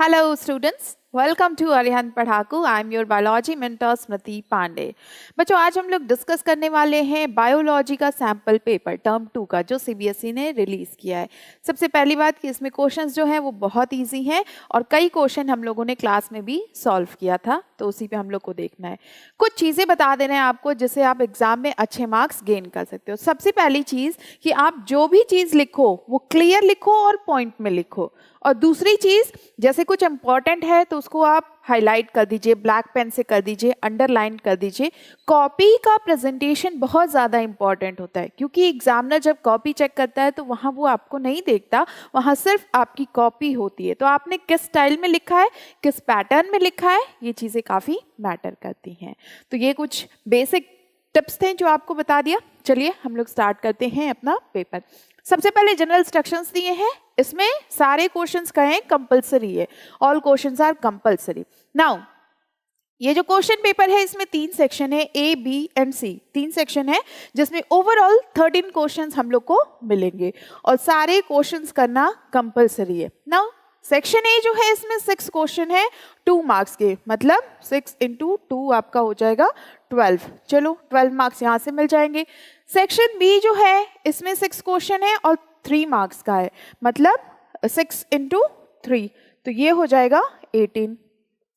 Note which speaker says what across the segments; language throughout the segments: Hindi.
Speaker 1: Hello students, welcome to Arihant Padhaku. I am your biology mentor Smriti Pandey. बच्चों आज हम लोग डिस्कस करने वाले हैं बायोलॉजी का सैम्पल पेपर टर्म 2 का जो सीबीएसई ने रिलीज किया है। सबसे पहली बात कि इसमें क्वेश्चंस जो हैं वो बहुत इजी हैं और कई क्वेश्चन हम लोगों ने क्लास में भी सॉल्व किया था, तो उसी पे हम लोग को देखना है। कुछ चीज़ें बता दे रहे हैं आपको जिससे आप एग्जाम में अच्छे मार्क्स गेन कर सकते हो। सबसे पहली चीज़ कि आप जो भी चीज़ लिखो वो क्लियर लिखो और पॉइंट में लिखो, और दूसरी चीज़ जैसे कुछ इंपॉर्टेंट है तो उसको आप हाईलाइट कर दीजिए, ब्लैक पेन से कर दीजिए, अंडरलाइन कर दीजिए। कॉपी का प्रेजेंटेशन बहुत ज़्यादा इंपॉर्टेंट होता है क्योंकि एग्जामिनर जब कॉपी चेक करता है तो वहाँ वो आपको नहीं देखता, वहाँ सिर्फ आपकी कॉपी होती है। तो आपने किस स्टाइल में लिखा है, किस पैटर्न में लिखा है, ये चीज़ें काफ़ी मैटर करती हैं। तो ये कुछ बेसिक टिप्स थे जो आपको बता दिया। चलिए हम लोग स्टार्ट करते हैं अपना पेपर। सबसे पहले जनरल इंस्ट्रक्शंस दिए हैं, इसमें सारे क्वेश्चंस कहें कंपलसरी है, all questions are compulsory. Now ये जो क्वेश्चन पेपर है इसमें 3 सेक्शन है, A B and C, 3 section है जिसमें ओवरऑल 13 क्वेश्चंस हम लोग को मिलेंगे और सारे क्वेश्चंस करना कंपलसरी है। नाउ सेक्शन ए जो है इसमें 6 क्वेश्चन है 2 मार्क्स के, मतलब 6 × 2 आपका हो जाएगा 12। चलो 12 मार्क्स यहाँ से मिल जाएंगे। सेक्शन बी जो है इसमें 6 क्वेश्चन है और 3 मार्क्स का है, मतलब 6 × 3, तो ये हो जाएगा 18।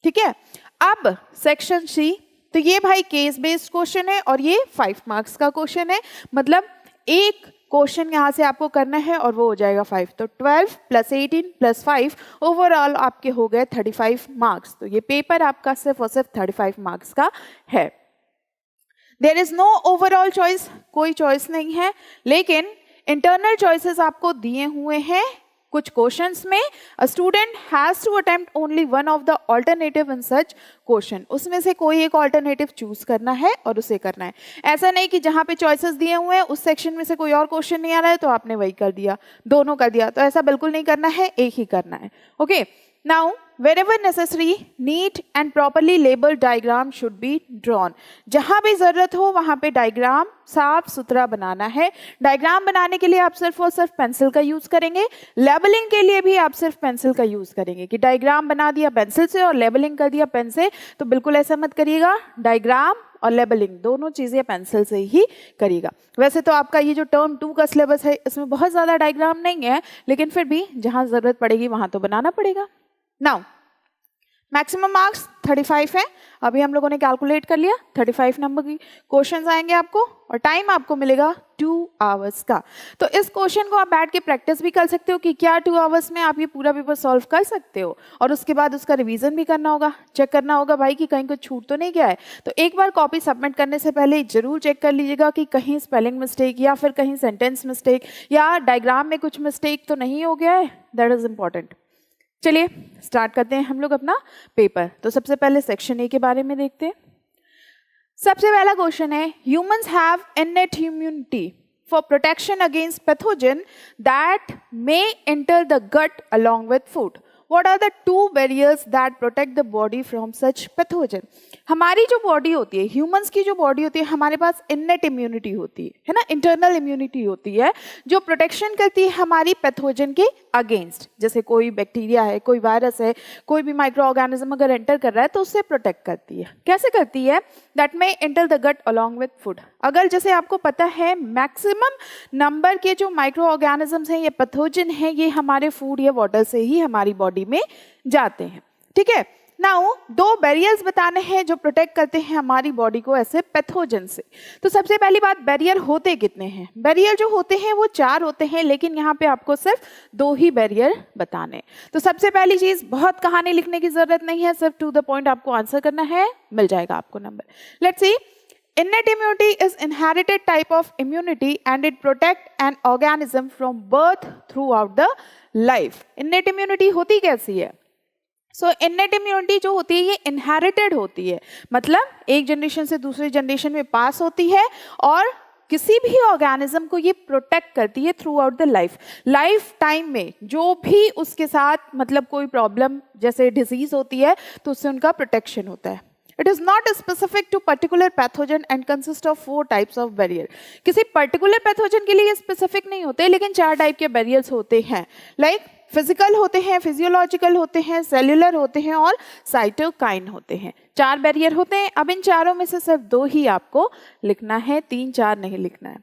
Speaker 1: ठीक है। अब सेक्शन सी, तो ये भाई केस बेस्ड क्वेश्चन है और ये 5 मार्क्स का क्वेश्चन है, मतलब एक क्वेश्चन यहाँ से आपको करना है और वो हो जाएगा 5। तो 12 + 18 + 5 ओवरऑल आपके हो गए 35 मार्क्स। तो ये पेपर आपका सिर्फ और सिर्फ 35 मार्क्स का है। There is no overall choice, कोई चॉइस नहीं है, लेकिन इंटरनल चॉइसेस आपको दिए हुए हैं। कुछ क्वेश्चंस में a student has to attempt only one of the alternative in such question, उसमें से कोई एक ऑल्टरनेटिव चूज करना है और उसे करना है। ऐसा नहीं कि जहां पे चॉइसेस दिए हुए हैं उस सेक्शन में से कोई और क्वेश्चन नहीं आ रहा है तो आपने वही कर दिया, दोनों कर दिया, तो ऐसा बिल्कुल नहीं करना है, एक ही करना है। Okay, now wherever necessary, neat and properly labeled diagram should be drawn. जहाँ भी ज़रूरत हो वहाँ पे डायग्राम साफ सुथरा बनाना है। डायग्राम बनाने के लिए आप सिर्फ और सिर्फ पेंसिल का यूज़ करेंगे, लेबलिंग के लिए भी आप सिर्फ पेंसिल का यूज़ करेंगे। कि डायग्राम बना दिया पेंसिल से और लेबलिंग कर दिया पेन से, तो बिल्कुल ऐसा मत करिएगा। डायग्राम और लेबलिंग दोनों चीज़ें पेंसिल से ही करिएगा। वैसे तो आपका ये जो टर्म 2 का सिलेबस है इसमें बहुत ज़्यादा डायग्राम नहीं है, लेकिन फिर भी जहाँ ज़रूरत पड़ेगी वहाँ तो बनाना पड़ेगा। नाउ मैक्सिमम मार्क्स 35 है, अभी हम लोगों ने कैलकुलेट कर लिया, 35 नंबर की क्वेश्चंस आएंगे आपको और टाइम आपको मिलेगा 2 आवर्स का। तो इस क्वेश्चन को आप बैठ के प्रैक्टिस भी कर सकते हो कि क्या 2 आवर्स में आप ये पूरा पेपर सॉल्व कर सकते हो, और उसके बाद उसका रिवीजन भी करना होगा, चेक करना होगा भाई कि कहीं कुछ छूट तो नहीं गया है। तो एक बार कॉपी सबमिट करने से पहले जरूर चेक कर लीजिएगा कि कहीं स्पेलिंग मिस्टेक या फिर कहीं सेंटेंस मिस्टेक या डायग्राम में कुछ मिस्टेक तो नहीं हो गया है, दैट इज इम्पॉर्टेंट। चलिए स्टार्ट करते हैं हम लोग अपना पेपर। तो सबसे पहले सेक्शन ए के बारे में देखते हैं। सबसे पहला क्वेश्चन है, humans have innate immunity for protection against pathogen that may enter the gut along with food. What are the 2 barriers that protect the body from such pathogen? हमारी जो बॉडी होती है, ह्यूमंस की जो बॉडी होती है, हमारे पास इनेट इम्यूनिटी होती है ना, इंटरनल इम्यूनिटी होती है जो प्रोटेक्शन करती है हमारी पैथोजन के अगेंस्ट। जैसे कोई बैक्टीरिया है, कोई वायरस है, कोई भी माइक्रो ऑर्गेनिज्म अगर एंटर कर रहा है तो उससे प्रोटेक्ट करती है। कैसे करती है? That may enter the gut along with food. अगर जैसे आपको पता है मैक्सिमम नंबर के जो माइक्रो ऑर्गेनिजम्स हैं, ये पैथोजन है, ये हमारे फूड या वाटर से ही हमारी बॉडी में जाते हैं। ठीक है। नाउ 2 बैरियर्स बताने हैं जो प्रोटेक्ट करते हैं हमारी बॉडी को ऐसे पैथोजन से। तो सबसे पहली बात, बैरियर होते कितने हैं? बैरियर जो होते हैं वो 4 होते हैं, लेकिन यहाँ पे आपको सिर्फ 2 ही बैरियर बताने। तो सबसे पहली चीज, बहुत कहानी लिखने की जरूरत नहीं है, सिर्फ टू द पॉइंट आपको आंसर करना है, मिल जाएगा आपको number. Let's see, innate immunity is inherited type of immunity and it protect an organism from birth throughout the life. innate immunity होती कैसी है? सो innate immunity जो होती है ये inherited होती है, मतलब एक जनरेशन से दूसरी जनरेशन में पास होती है और किसी भी ऑर्गेनिज्म को ये प्रोटेक्ट करती है through out the life time में। जो भी उसके साथ मतलब कोई प्रॉब्लम जैसे डिजीज होती है तो उससे उनका प्रोटेक्शन होता है। It is not specific to particular pathogen and consist of 4 types of barrier. किसी पर्टिकुलर पैथोजन के लिए ये स्पेसिफिक नहीं होते, लेकिन 4 टाइप के बैरियर्स होते हैं। लाइक फिजिकल होते हैं, फिजियोलॉजिकल होते हैं, सेल्यूलर होते हैं और साइटोकाइन होते हैं। 4 बैरियर होते हैं। अब इन चारों में से सिर्फ 2 ही आपको लिखना है, 3-4 नहीं लिखना है।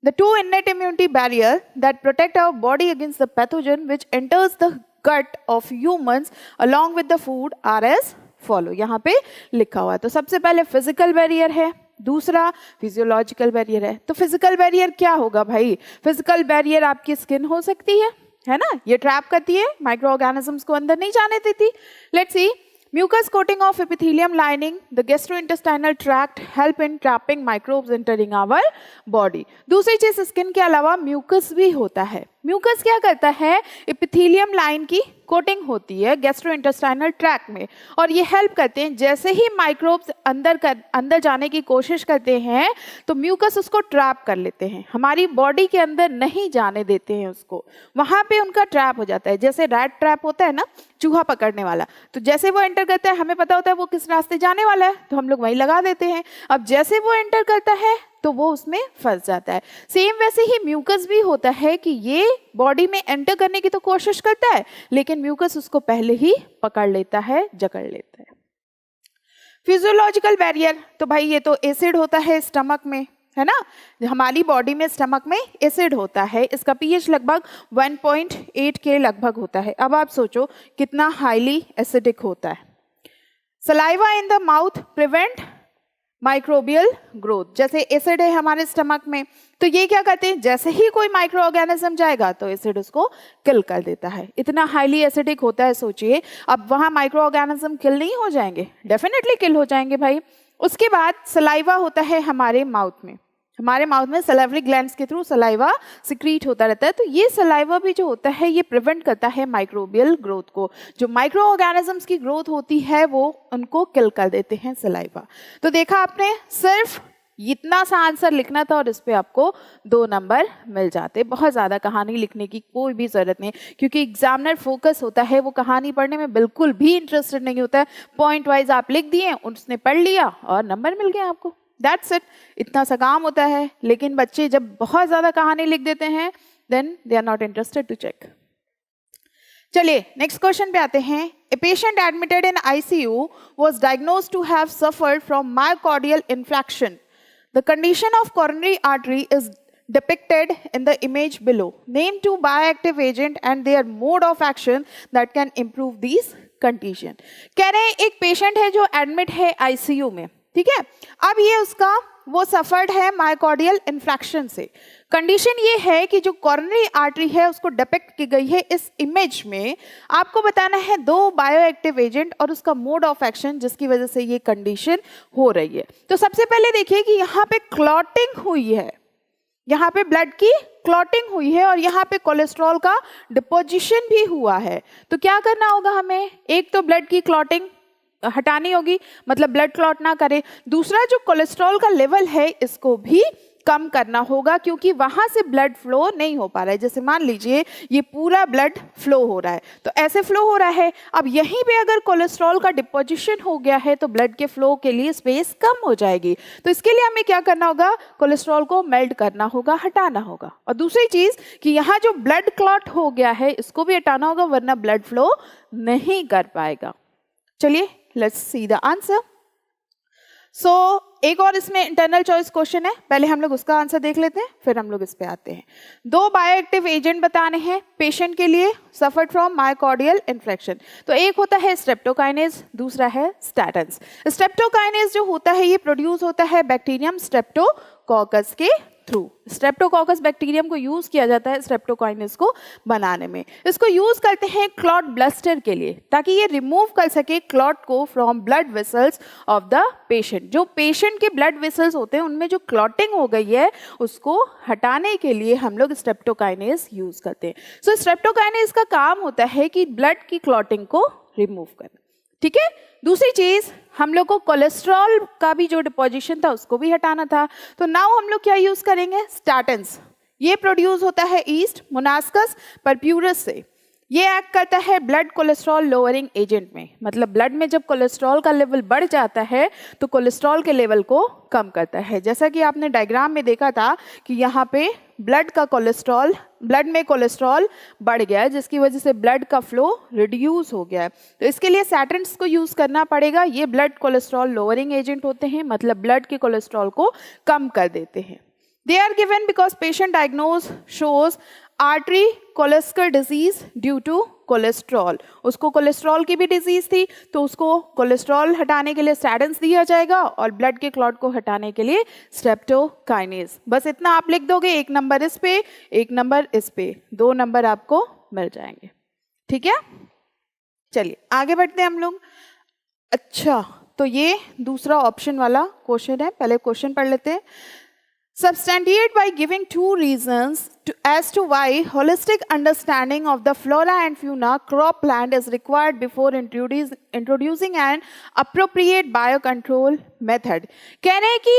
Speaker 1: The 2 innate immunity barrier that protect our body against the pathogen which enters the gut of humans along with the food are as follow। यहाँ पे लिखा हुआ है। तो सबसे पहले फिजिकल बैरियर है, दूसरा फिजियोलॉजिकल बैरियर है। तो फिजिकल बैरियर क्या होगा भाई? फिजिकल बैरियर आपकी स्किन हो सकती है ना, ये ट्रैप करती है, माइक्रो ऑर्गेनिजम्स को अंदर नहीं जाने देती। Let's see, mucus coating of epithelium lining the gastrointestinal tract help in trapping microbes entering our body। दूसरी चीज स्किन के अलावा म्यूकस भी होता है। म्यूकस क्या करता है? एपिथेलियम लाइन की कोटिंग होती है गैस्ट्रोइंटेस्टाइनल ट्रैक्ट में, और ये हेल्प करते हैं, जैसे ही माइक्रोब्स अंदर जाने की कोशिश करते हैं तो म्यूकस उसको ट्रैप कर लेते हैं, हमारी बॉडी के अंदर नहीं जाने देते हैं उसको, वहां पे उनका ट्रैप हो जाता है। जैसे रैट ट्रैप होता है ना, चूहा पकड़ने वाला, तो जैसे वो एंटर करता है हमें पता होता है वो किस रास्ते जाने वाला है, तो हम लोग वहीं लगा देते हैं। अब जैसे वो एंटर करता है तो वो उसमें फंस जाता है। सेम वैसे ही म्यूकस भी होता है कि ये बॉडी में एंटर करने की तो कोशिश करता है, लेकिन म्यूकस उसको पहले ही पकड़ लेता है, जकड़ लेता है। फिजियोलॉजिकल बैरियर, तो भाई ये तो एसिड होता है स्टमक में, है ना, हमारी बॉडी में स्टमक में एसिड होता है, इसका पीएच लगभग 1.8 के लगभग होता है। अब आप सोचो कितना हाईली एसिडिक होता है। Saliva in the mouth prevent microbial growth, जैसे एसिड है हमारे स्टमक में, तो ये क्या करते हैं, जैसे ही कोई माइक्रो ऑर्गेनिज्म जाएगा तो एसिड उसको किल कर देता है। इतना हाईली एसिडिक होता है, सोचिए अब वहां माइक्रो ऑर्गेनिज्म किल नहीं हो जाएंगे? डेफिनेटली किल हो जाएंगे भाई। उसके बाद सलाइवा होता है हमारे माउथ में, हमारे माउथ में सलाइवरी ग्लैंड्स के थ्रू सलाइवा सिक्रीट होता रहता है, तो ये सलाइवा भी जो होता है ये प्रिवेंट करता है माइक्रोबियल ग्रोथ को। जो माइक्रो ऑर्गेनिजम्स की ग्रोथ होती है वो उनको किल कर देते हैं सलाइवा। तो देखा आपने, सिर्फ इतना सा आंसर लिखना था और इस पे आपको 2 नंबर मिल जाते। बहुत ज़्यादा कहानी लिखने की कोई भी ज़रूरत नहीं, क्योंकि एग्जामिनर फोकस होता है, वो कहानी पढ़ने में बिल्कुल भी इंटरेस्टेड नहीं होता है। पॉइंट वाइज आप लिख दिए, उसने पढ़ लिया और नंबर मिल गया आपको, दैट्स इट। इतना सा काम होता है। लेकिन बच्चे जब बहुत ज़्यादा कहानी लिख देते हैं then they are not interested to check. चलिए नेक्स्ट क्वेश्चन पे आते हैं। A patient admitted in ICU was diagnosed to have suffered from myocardial infarction. The condition of coronary artery is depicted in the image below. Name 2 bioactive agent and their mode of action that can improve these condition. कह रहे हैं एक पेशेंट है जो एडमिट है ICU में, ठीक है। अब ये उसका वो सफर्ड है मायोकार्डियल इन्फ्रैक्शन से। कंडीशन ये है कि जो कॉरोनरी आर्टरी है उसको डिपिक्ट की गई है इस इमेज में। आपको बताना है 2 बायोएक्टिव एजेंट और उसका मोड ऑफ एक्शन जिसकी वजह से ये कंडीशन हो रही है। तो सबसे पहले देखिए कि यहाँ पे क्लॉटिंग हुई है, यहाँ पे ब्लड की क्लॉटिंग हुई है और यहाँ पे कोलेस्ट्रॉल का डिपोजिशन भी हुआ है। तो क्या करना होगा हमें? एक तो ब्लड की क्लॉटिंग हटानी होगी, मतलब ब्लड क्लॉट ना करे। दूसरा जो कोलेस्ट्रॉल का लेवल है इसको भी कम करना होगा, क्योंकि वहां से ब्लड फ्लो नहीं हो पा रहा है। जैसे मान लीजिए ये पूरा ब्लड फ्लो हो रहा है, तो ऐसे फ्लो हो रहा है। अब यहीं पे अगर कोलेस्ट्रॉल का डिपोजिशन हो गया है तो ब्लड के फ्लो के लिए स्पेस कम हो जाएगी। तो इसके लिए हमें क्या करना होगा? कोलेस्ट्रॉल को मेल्ट करना होगा, हटाना होगा। और दूसरी चीज कि यहाँ जो ब्लड क्लॉट हो गया है इसको भी हटाना होगा, वरना ब्लड फ्लो नहीं कर पाएगा। चलिए लेट्स सी द आंसर। सो एक और इसमें इंटरनल चॉइस क्वेश्चन है, पहले हम लोग उसका आंसर देख लेते हैं, फिर हम लोग इस पे आते हैं। 2 बायोएक्टिव एजेंट बताने हैं पेशेंट के लिए सफर्ड फ्रॉम मायोकार्डियल इन्फ्रैक्शन। तो एक होता है स्ट्रेप्टोकाइनेज, दूसरा है स्टैटिन्स। स्ट्रेप्टोकाइनेज जो होता है ये प्रोड्यूस होता है बैक्टीरियम स्ट्रेप्टोकोकस के थ्रू। स्ट्रेप्टोकोकस बैक्टीरियम को यूज किया जाता है स्ट्रेप्टोकाइनेज को बनाने में। इसको यूज करते हैं क्लॉट ब्लस्टर के लिए, ताकि ये रिमूव कर सके क्लॉट को from blood vessels of the patient. जो पेशेंट के ब्लड वेसल्स होते हैं उनमें जो क्लॉटिंग हो गई है उसको हटाने के लिए हम लोग स्ट्रेप्टोकाइनेज यूज करते हैं। सो स्ट्रेप्टोकाइनेज का काम होता है कि ब्लड की क्लॉटिंग को रिमूव करना, ठीक है। दूसरी चीज हम लोग को कोलेस्ट्रॉल का भी जो डिपोजिशन था उसको भी हटाना था। तो नाउ हम लोग क्या यूज करेंगे? स्टैटिन्स। ये प्रोड्यूस होता है ईस्ट मोनास्कस परप्यूरस से। ये एक्ट करता है ब्लड कोलेस्ट्रॉल लोअरिंग एजेंट में, मतलब ब्लड में जब कोलेस्ट्रॉल का लेवल बढ़ जाता है तो कोलेस्ट्रॉल के लेवल को कम करता है। जैसा कि आपने डायग्राम में देखा था कि यहाँ पे ब्लड में कोलेस्ट्रॉल बढ़ गया है, जिसकी वजह से ब्लड का फ्लो रिड्यूस हो गया है। तो इसके लिए सैटेंस को यूज करना पड़ेगा। ये ब्लड कोलेस्ट्रॉल लोअरिंग एजेंट होते हैं, मतलब ब्लड के कोलेस्ट्रॉल को कम कर देते हैं। They are given because patient diagnose shows artery cholesterol disease due to cholesterol. उसको कोलेस्ट्रॉल की भी डिजीज थी तो उसको कोलेस्ट्रॉल हटाने के लिए स्टैटिन्स दिया जाएगा और ब्लड के क्लॉट को हटाने के लिए स्ट्रेप्टोकाइनेज। बस इतना आप लिख दोगे, एक नंबर इस पे, एक नंबर इस पे, 2 नंबर आपको मिल जाएंगे। ठीक है, चलिए आगे बढ़ते हैं हम लोग। अच्छा, तो ये दूसरा ऑप्शन वाला क्वेश्चन है, पहले क्वेश्चन पढ़ लेते हैं। Substantiate by giving 2 reasons as to why holistic understanding of the flora and fauna cropland is required before introducing an appropriate biocontrol method। कह रहे हैं कि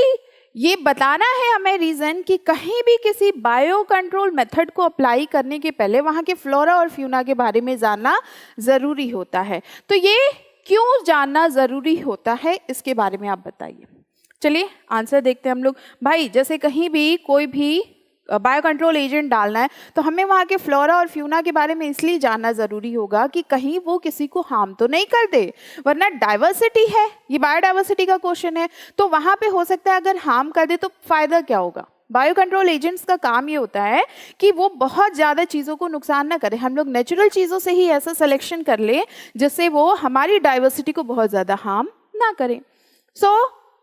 Speaker 1: ये बताना है हमें रीज़न कि कहीं भी किसी बायो कंट्रोल मेथड को अप्लाई करने के पहले वहाँ के फ्लोरा और फ्यूना के बारे में जानना ज़रूरी होता है। तो ये क्यों जानना ज़रूरी होता है, इसके बारे में आप बताइए। चलिए आंसर देखते हैं हम लोग। भाई जैसे कहीं भी कोई भी बायो कंट्रोल एजेंट डालना है तो हमें वहाँ के फ्लोरा और फ्यूना के बारे में इसलिए जानना ज़रूरी होगा कि कहीं वो किसी को हार्म तो नहीं कर दे, वरना डाइवर्सिटी है, ये बायोडाइवर्सिटी का क्वेश्चन है, तो वहाँ पे हो सकता है अगर हार्म कर दे तो फ़ायदा क्या होगा। बायो कंट्रोल एजेंट्स का काम ये होता है कि वो बहुत ज़्यादा चीज़ों को नुकसान ना करे। हम लोग नेचुरल चीज़ों से ही ऐसा सिलेक्शन कर ले जिससे वो हमारी डाइवर्सिटी को बहुत ज़्यादा हार्म ना करें। सो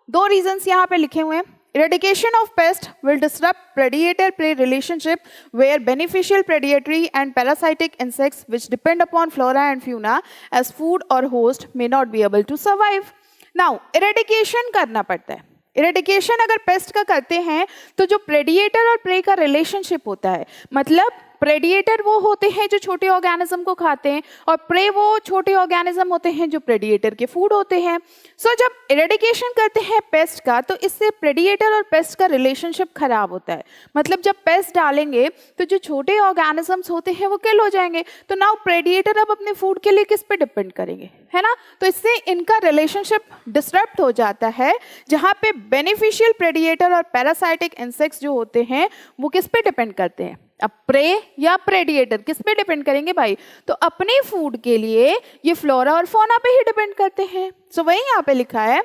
Speaker 1: 2 रीजंस यहाँ पे लिखे हुए हैं। Eradication of pest will disrupt predator-prey relationship where beneficial predatory and parasitic insects which depend upon flora and fauna as food or host may not be able to survive. Now, eradication करना पड़ता है। इरेडिकेशन अगर पेस्ट का करते हैं तो जो प्रेडिएटर और प्रे का रिलेशनशिप होता है, मतलब प्रेडिएटर वो होते हैं जो छोटे ऑर्गेनिज्म को खाते हैं और प्रे वो छोटे ऑर्गेनिज्म होते हैं जो प्रेडिएटर के फूड होते हैं। सो जब इरेडिकेशन करते हैं पेस्ट का तो इससे प्रेडिएटर और पेस्ट का रिलेशनशिप खराब होता है। मतलब जब पेस्ट डालेंगे तो जो छोटे ऑर्गेनिजम्स होते हैं वो किल हो जाएंगे, तो नाउ प्रेडिएटर अब अपने फूड के लिए किस पे डिपेंड करेंगे, है ना। तो इससे इनका रिलेशनशिप डिस्टर्ब हो जाता है, जहाँ पे बेनिफिशियल प्रेडिएटर और पैरासाइटिक इंसेक्ट्स जो होते हैं वो किस पे डिपेंड करते हैं। अब प्रे या प्रेडिएटर किस पे डिपेंड करेंगे भाई, तो अपने फूड के लिए ये फ्लोरा और फौना पे ही डिपेंड करते हैं। सो वही यहाँ पे लिखा है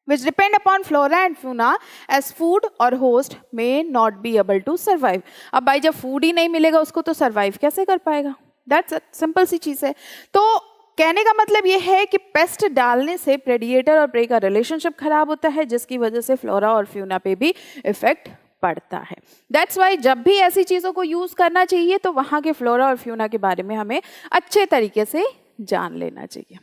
Speaker 1: which depend upon flora and fauna as food or host may not be able to survive। अब भाई जब फूड ही नहीं मिलेगा उसको तो सर्वाइव कैसे कर पाएगा, दैट्स सिंपल सी चीज़ है। तो कहने का मतलब ये है कि पेस्ट डालने से प्रेडिएटर और प्रे का रिलेशनशिप खराब होता है, जिसकी वजह से फ्लोरा और फ्यूना पे भी इफेक्ट पड़ता है। दैट्स वाई जब भी ऐसी चीज़ों को यूज़ करना चाहिए तो वहाँ के फ्लोरा और फ्यूना के बारे में हमें अच्छे तरीके से जान लेना चाहिए।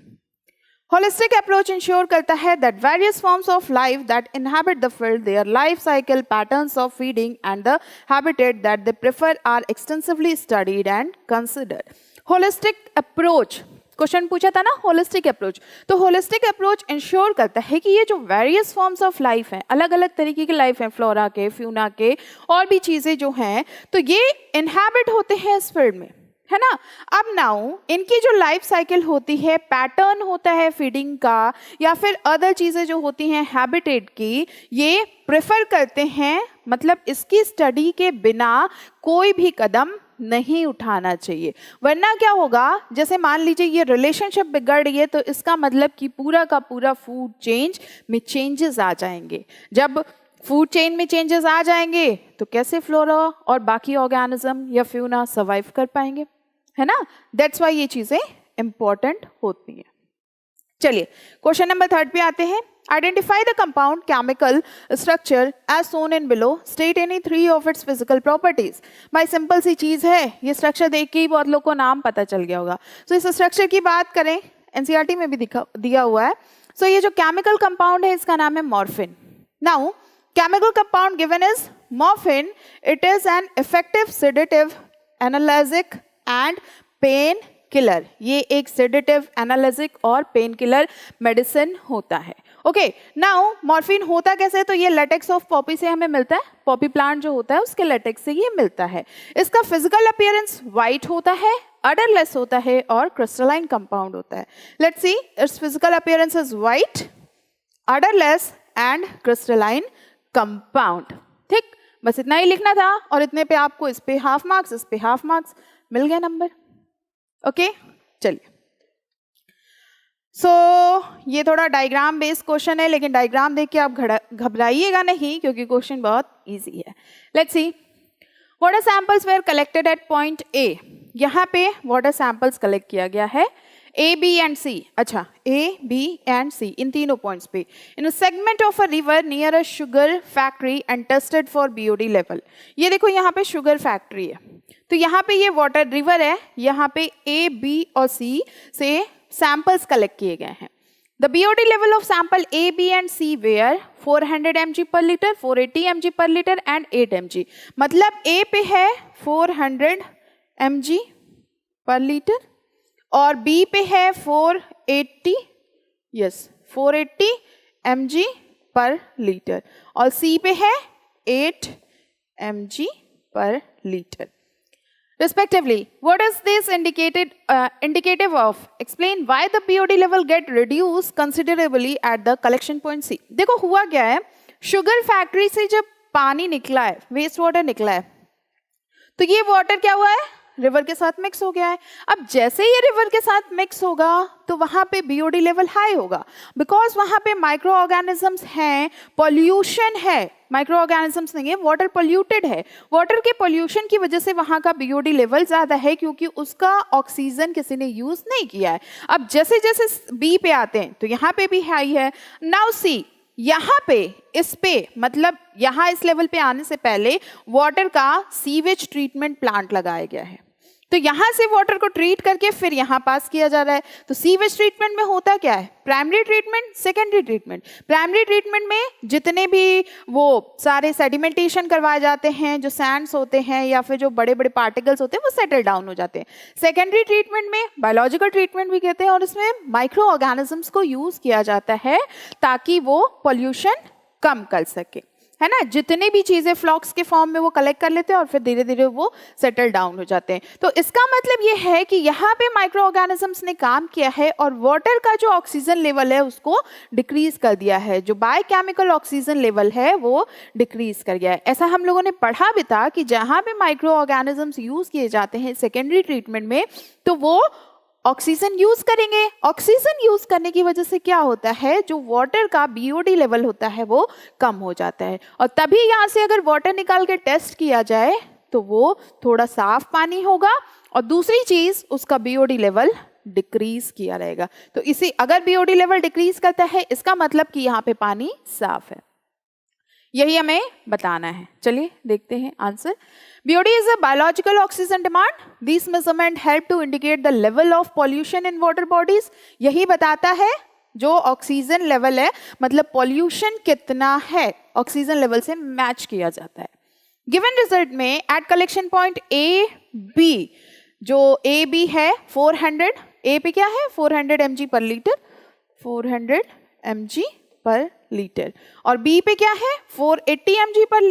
Speaker 1: होलिस्टिक अप्रोच इंश्योर करता है that various forms of life that inhabit the field, their life cycle, patterns of feeding and the habitat that they prefer are extensively studied and considered. Holistic approach question पूछा था ना, होलिस्टिक अप्रोच, तो होलिस्टिक अप्रोच इंश्योर करता है कि ये जो वेरियस फॉर्म्स ऑफ लाइफ हैं, अलग अलग तरीके के लाइफ हैं, फ्लोरा के, फ्यूना के और भी चीज़ें जो हैं, तो ये इनहैबिट होते हैं इस फील्ड में, है ना। अब नाउ इनकी जो लाइफ साइकिल होती है, पैटर्न होता है फीडिंग का या फिर अदर चीज़ें जो होती हैं हैबिटेट की, ये प्रेफर करते हैं, मतलब इसकी स्टडी के बिना कोई भी कदम नहीं उठाना चाहिए, वरना क्या होगा, जैसे मान लीजिए ये रिलेशनशिप बिगड़ रही है तो इसका मतलब कि पूरा का पूरा फूड चेंज में चेंजेस आ जाएंगे। जब फूड चेन में चेंजेस आ जाएंगे तो कैसे फ्लोरा और बाकी ऑर्गेनिज्म या फ्यूना सर्वाइव कर पाएंगे, है ना। दैट्स वाई ये चीज़ें इंपॉर्टेंट होती हैं। चलिए क्वेश्चन नंबर 3 पे आते हैं। Identify the compound chemical structure as shown in below, state any 3 of its physical properties. भाई सिंपल सी चीज़ है, ये स्ट्रक्चर देख के ही बहुत लोग को नाम पता चल गया होगा। सो इस स्ट्रक्चर की बात करें, एनसीईआरटी में भी दिया हुआ है। सो ये जो केमिकल कंपाउंड है इसका नाम है morphine. Now chemical compound given is morphine, it is an effective sedative, analgesic and pain killer, ये एक सेडेटिव, एनालिसिक और पेन किलर मेडिसिन होता है। ओके, नाउ मॉर्फिन होता कैसे है, तो ये लेटेक्स ऑफ पॉपी से हमें मिलता है, पॉपी प्लांट जो होता है उसके लेटेक्स से ये मिलता है। इसका फिजिकल अपीयरेंस वाइट होता है, अडरलेस होता है और क्रिस्टलाइन कंपाउंड होता है। Let's see, its physical appearance is white, odourless and crystalline compound. ठीक, बस इतना ही लिखना था और इतने पे आपको इस पे हाफ मार्क्स, इस पे हाफ मार्क्स, मिल गया नंबर। ओके, चलिए। ये थोड़ा डायग्राम बेस्ड क्वेश्चन है, लेकिन डायग्राम देख के आप घबराइएगा नहीं क्योंकि क्वेश्चन बहुत इजी है। Let's see, water samples were collected at point A. यहाँ पे वाटर सैंपल्स कलेक्ट किया गया है ए, बी एंड सी। अच्छा, ए, बी एंड सी, इन तीनों पॉइंट्स पे, इन segment of a river near a sugar factory and tested for BOD level. ये देखो यहाँ पे शुगर फैक्ट्री है, तो यहाँ पे ये वाटर रिवर है, यहाँ पे ए, बी और सी से सैंपल्स कलेक्ट किए गए हैं। The BOD level of sample A, B and C were 400 mg per litre, 480 mg per litre and 8 mg। मतलब ए पे है 400 mg पर लीटर और बी पे है 480 mg पर लीटर और सी पे है 8 mg per litre respectively. What is this indicative of? Explain why the BOD level get reduced considerably at the collection point C. देखो हुआ क्या है, शुगर फैक्ट्री से जब पानी निकला है, वेस्ट वाटर निकला है, तो ये वाटर क्या हुआ है, रिवर के साथ मिक्स हो गया है। अब जैसे ये रिवर के साथ मिक्स होगा तो वहाँ पे बीओडी लेवल हाई होगा, बिकॉज वहाँ पे माइक्रो ऑर्गेनिजम्स हैं, पॉल्यूशन है, माइक्रो ऑर्गेनिजम्स नहीं है, वाटर पोल्यूटेड है। वाटर के पोल्यूशन की वजह से वहाँ का बीओडी लेवल ज़्यादा है क्योंकि उसका ऑक्सीजन किसी ने यूज़ नहीं किया है। अब जैसे जैसे बी पे आते हैं तो यहाँ पे भी हाई है। नाउ सी, यहाँ पे इस पे मतलब यहाँ इस लेवल पे आने से पहले वाटर का सीवेज ट्रीटमेंट प्लांट लगाया गया है, तो यहाँ से वाटर को ट्रीट करके फिर यहाँ पास किया जा रहा है। तो सीवेज ट्रीटमेंट में होता क्या है, primary treatment, secondary treatment. Primary treatment में जितने भी वो सारे सेडिमेंटेशन करवाए जाते हैं, जो सैंड्स होते हैं या फिर जो बड़े बड़े पार्टिकल्स होते हैं वो सेटल डाउन हो जाते हैं। सेकेंडरी ट्रीटमेंट में बायोलॉजिकल ट्रीटमेंट भी कहते हैं और इसमें माइक्रो ऑर्गेनिजम्स को यूज किया जाता है ताकि वो पॉल्यूशन कम कर सके, है ना। जितने भी चीजें फ्लॉक्स के फॉर्म में वो कलेक्ट कर लेते हैं और फिर धीरे धीरे वो सेटल डाउन हो जाते हैं। तो इसका मतलब ये है कि यहाँ पे माइक्रो ऑर्गेनिजम्स ने काम किया है और वाटर का जो ऑक्सीजन लेवल है उसको डिक्रीज कर दिया है, जो बायोकेमिकल ऑक्सीजन लेवल है वो डिक्रीज कर गया है। ऐसा हम लोगों ने पढ़ा भी था कि जहाँ पे माइक्रो ऑर्गेनिजम्स यूज किए जाते हैं सेकेंडरी ट्रीटमेंट में तो वो ऑक्सीजन यूज करेंगे। ऑक्सीजन यूज करने की वजह से क्या होता है, जो वाटर का बीओडी लेवल होता है वो कम हो जाता है और तभी यहाँ से अगर वाटर निकाल के टेस्ट किया जाए तो वो थोड़ा साफ पानी होगा और दूसरी चीज उसका बीओडी लेवल डिक्रीज किया रहेगा। तो इसी अगर बीओडी लेवल डिक्रीज करता है इसका मतलब कि यहाँ पे पानी साफ है, यही हमें बताना है। चलिए देखते हैं answer. BOD is a biological oxygen demand. These measurement help to indicate the level of pollution in water bodies. यही बताता है जो ऑक्सीजन लेवल है, मतलब पॉल्यूशन कितना है ऑक्सीजन लेवल से मैच किया जाता है। गिवन रिजल्ट में at collection point A B, जो ए बी है 400, ए पे क्या है 400 mg per litre, 400 mg per litre और बी पे क्या है 480 mg per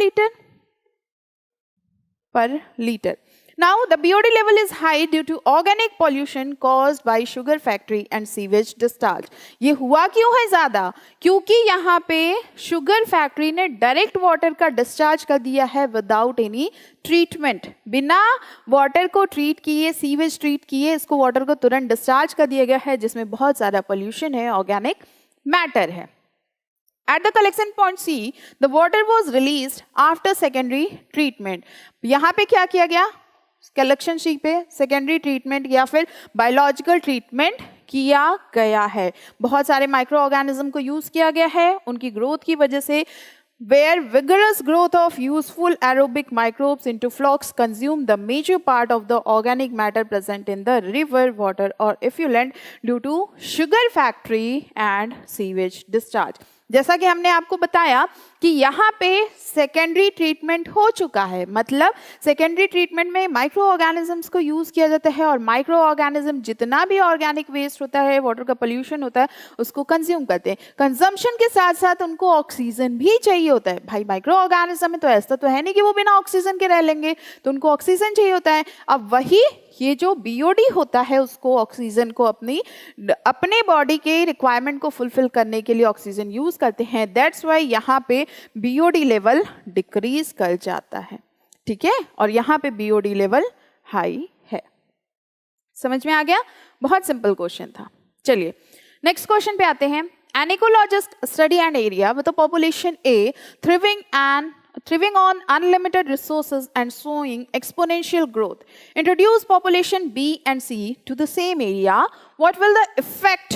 Speaker 1: litre. Now the BOD level is high due to organic pollution caused by sugar factory and sewage discharge. ये हुआ क्यों है ज्यादा, क्योंकि यहाँ पे शुगर फैक्ट्री ने डायरेक्ट वाटर का डिस्चार्ज कर दिया है विदाउट एनी ट्रीटमेंट, बिना वाटर को ट्रीट किए, सीवेज ट्रीट किए, इसको वाटर को तुरंत डिस्चार्ज कर दिया गया है जिसमें बहुत सारा पोल्यूशन है, ऑर्गेनिक मैटर है। At the collection point C, the water was released after secondary treatment. यहाँ पे क्या किया गया, कलेक्शन सी पे सेकेंडरी ट्रीटमेंट या फिर बायोलॉजिकल ट्रीटमेंट किया गया है। बहुत सारे माइक्रो ऑर्गेनिज्म को यूज किया गया है उनकी ग्रोथ की वजह से, where vigorous growth of useful aerobic microbes into flocks consume the major part of the organic matter present in the river water or effluent due to sugar factory and sewage discharge. जैसा कि हमने आपको बताया कि यहाँ पे सेकेंडरी ट्रीटमेंट हो चुका है, मतलब सेकेंडरी ट्रीटमेंट में माइक्रो ऑर्गेनिजम्स को यूज किया जाता है और माइक्रो ऑर्गेनिज्म जितना भी ऑर्गेनिक वेस्ट होता है, वाटर का पोल्यूशन होता है, उसको कंज्यूम करते हैं। कंजम्पशन के साथ साथ उनको ऑक्सीजन भी चाहिए होता है। भाई माइक्रो ऑर्गेनिज्म में तो ऐसा तो है नहीं कि वो बिना ऑक्सीजन के रह लेंगे, तो उनको ऑक्सीजन चाहिए होता है। अब वही ये जो बीओडी होता है उसको ऑक्सीजन को अपने बॉडी के रिक्वायरमेंट को फुलफिल करने के लिए ऑक्सीजन यूज करते हैं। दैट्स वाई यहाँ पे बीओडी लेवल डिक्रीज कर जाता है, ठीक है, और यहाँ पे बीओडी लेवल हाई है। समझ में आ गया? बहुत सिंपल क्वेश्चन था। चलिए नेक्स्ट क्वेश्चन पे आते हैं। An ecologist study an area with a population A thriving on unlimited resources and showing exponential growth. Introduce population B and C to the same area. What will the effect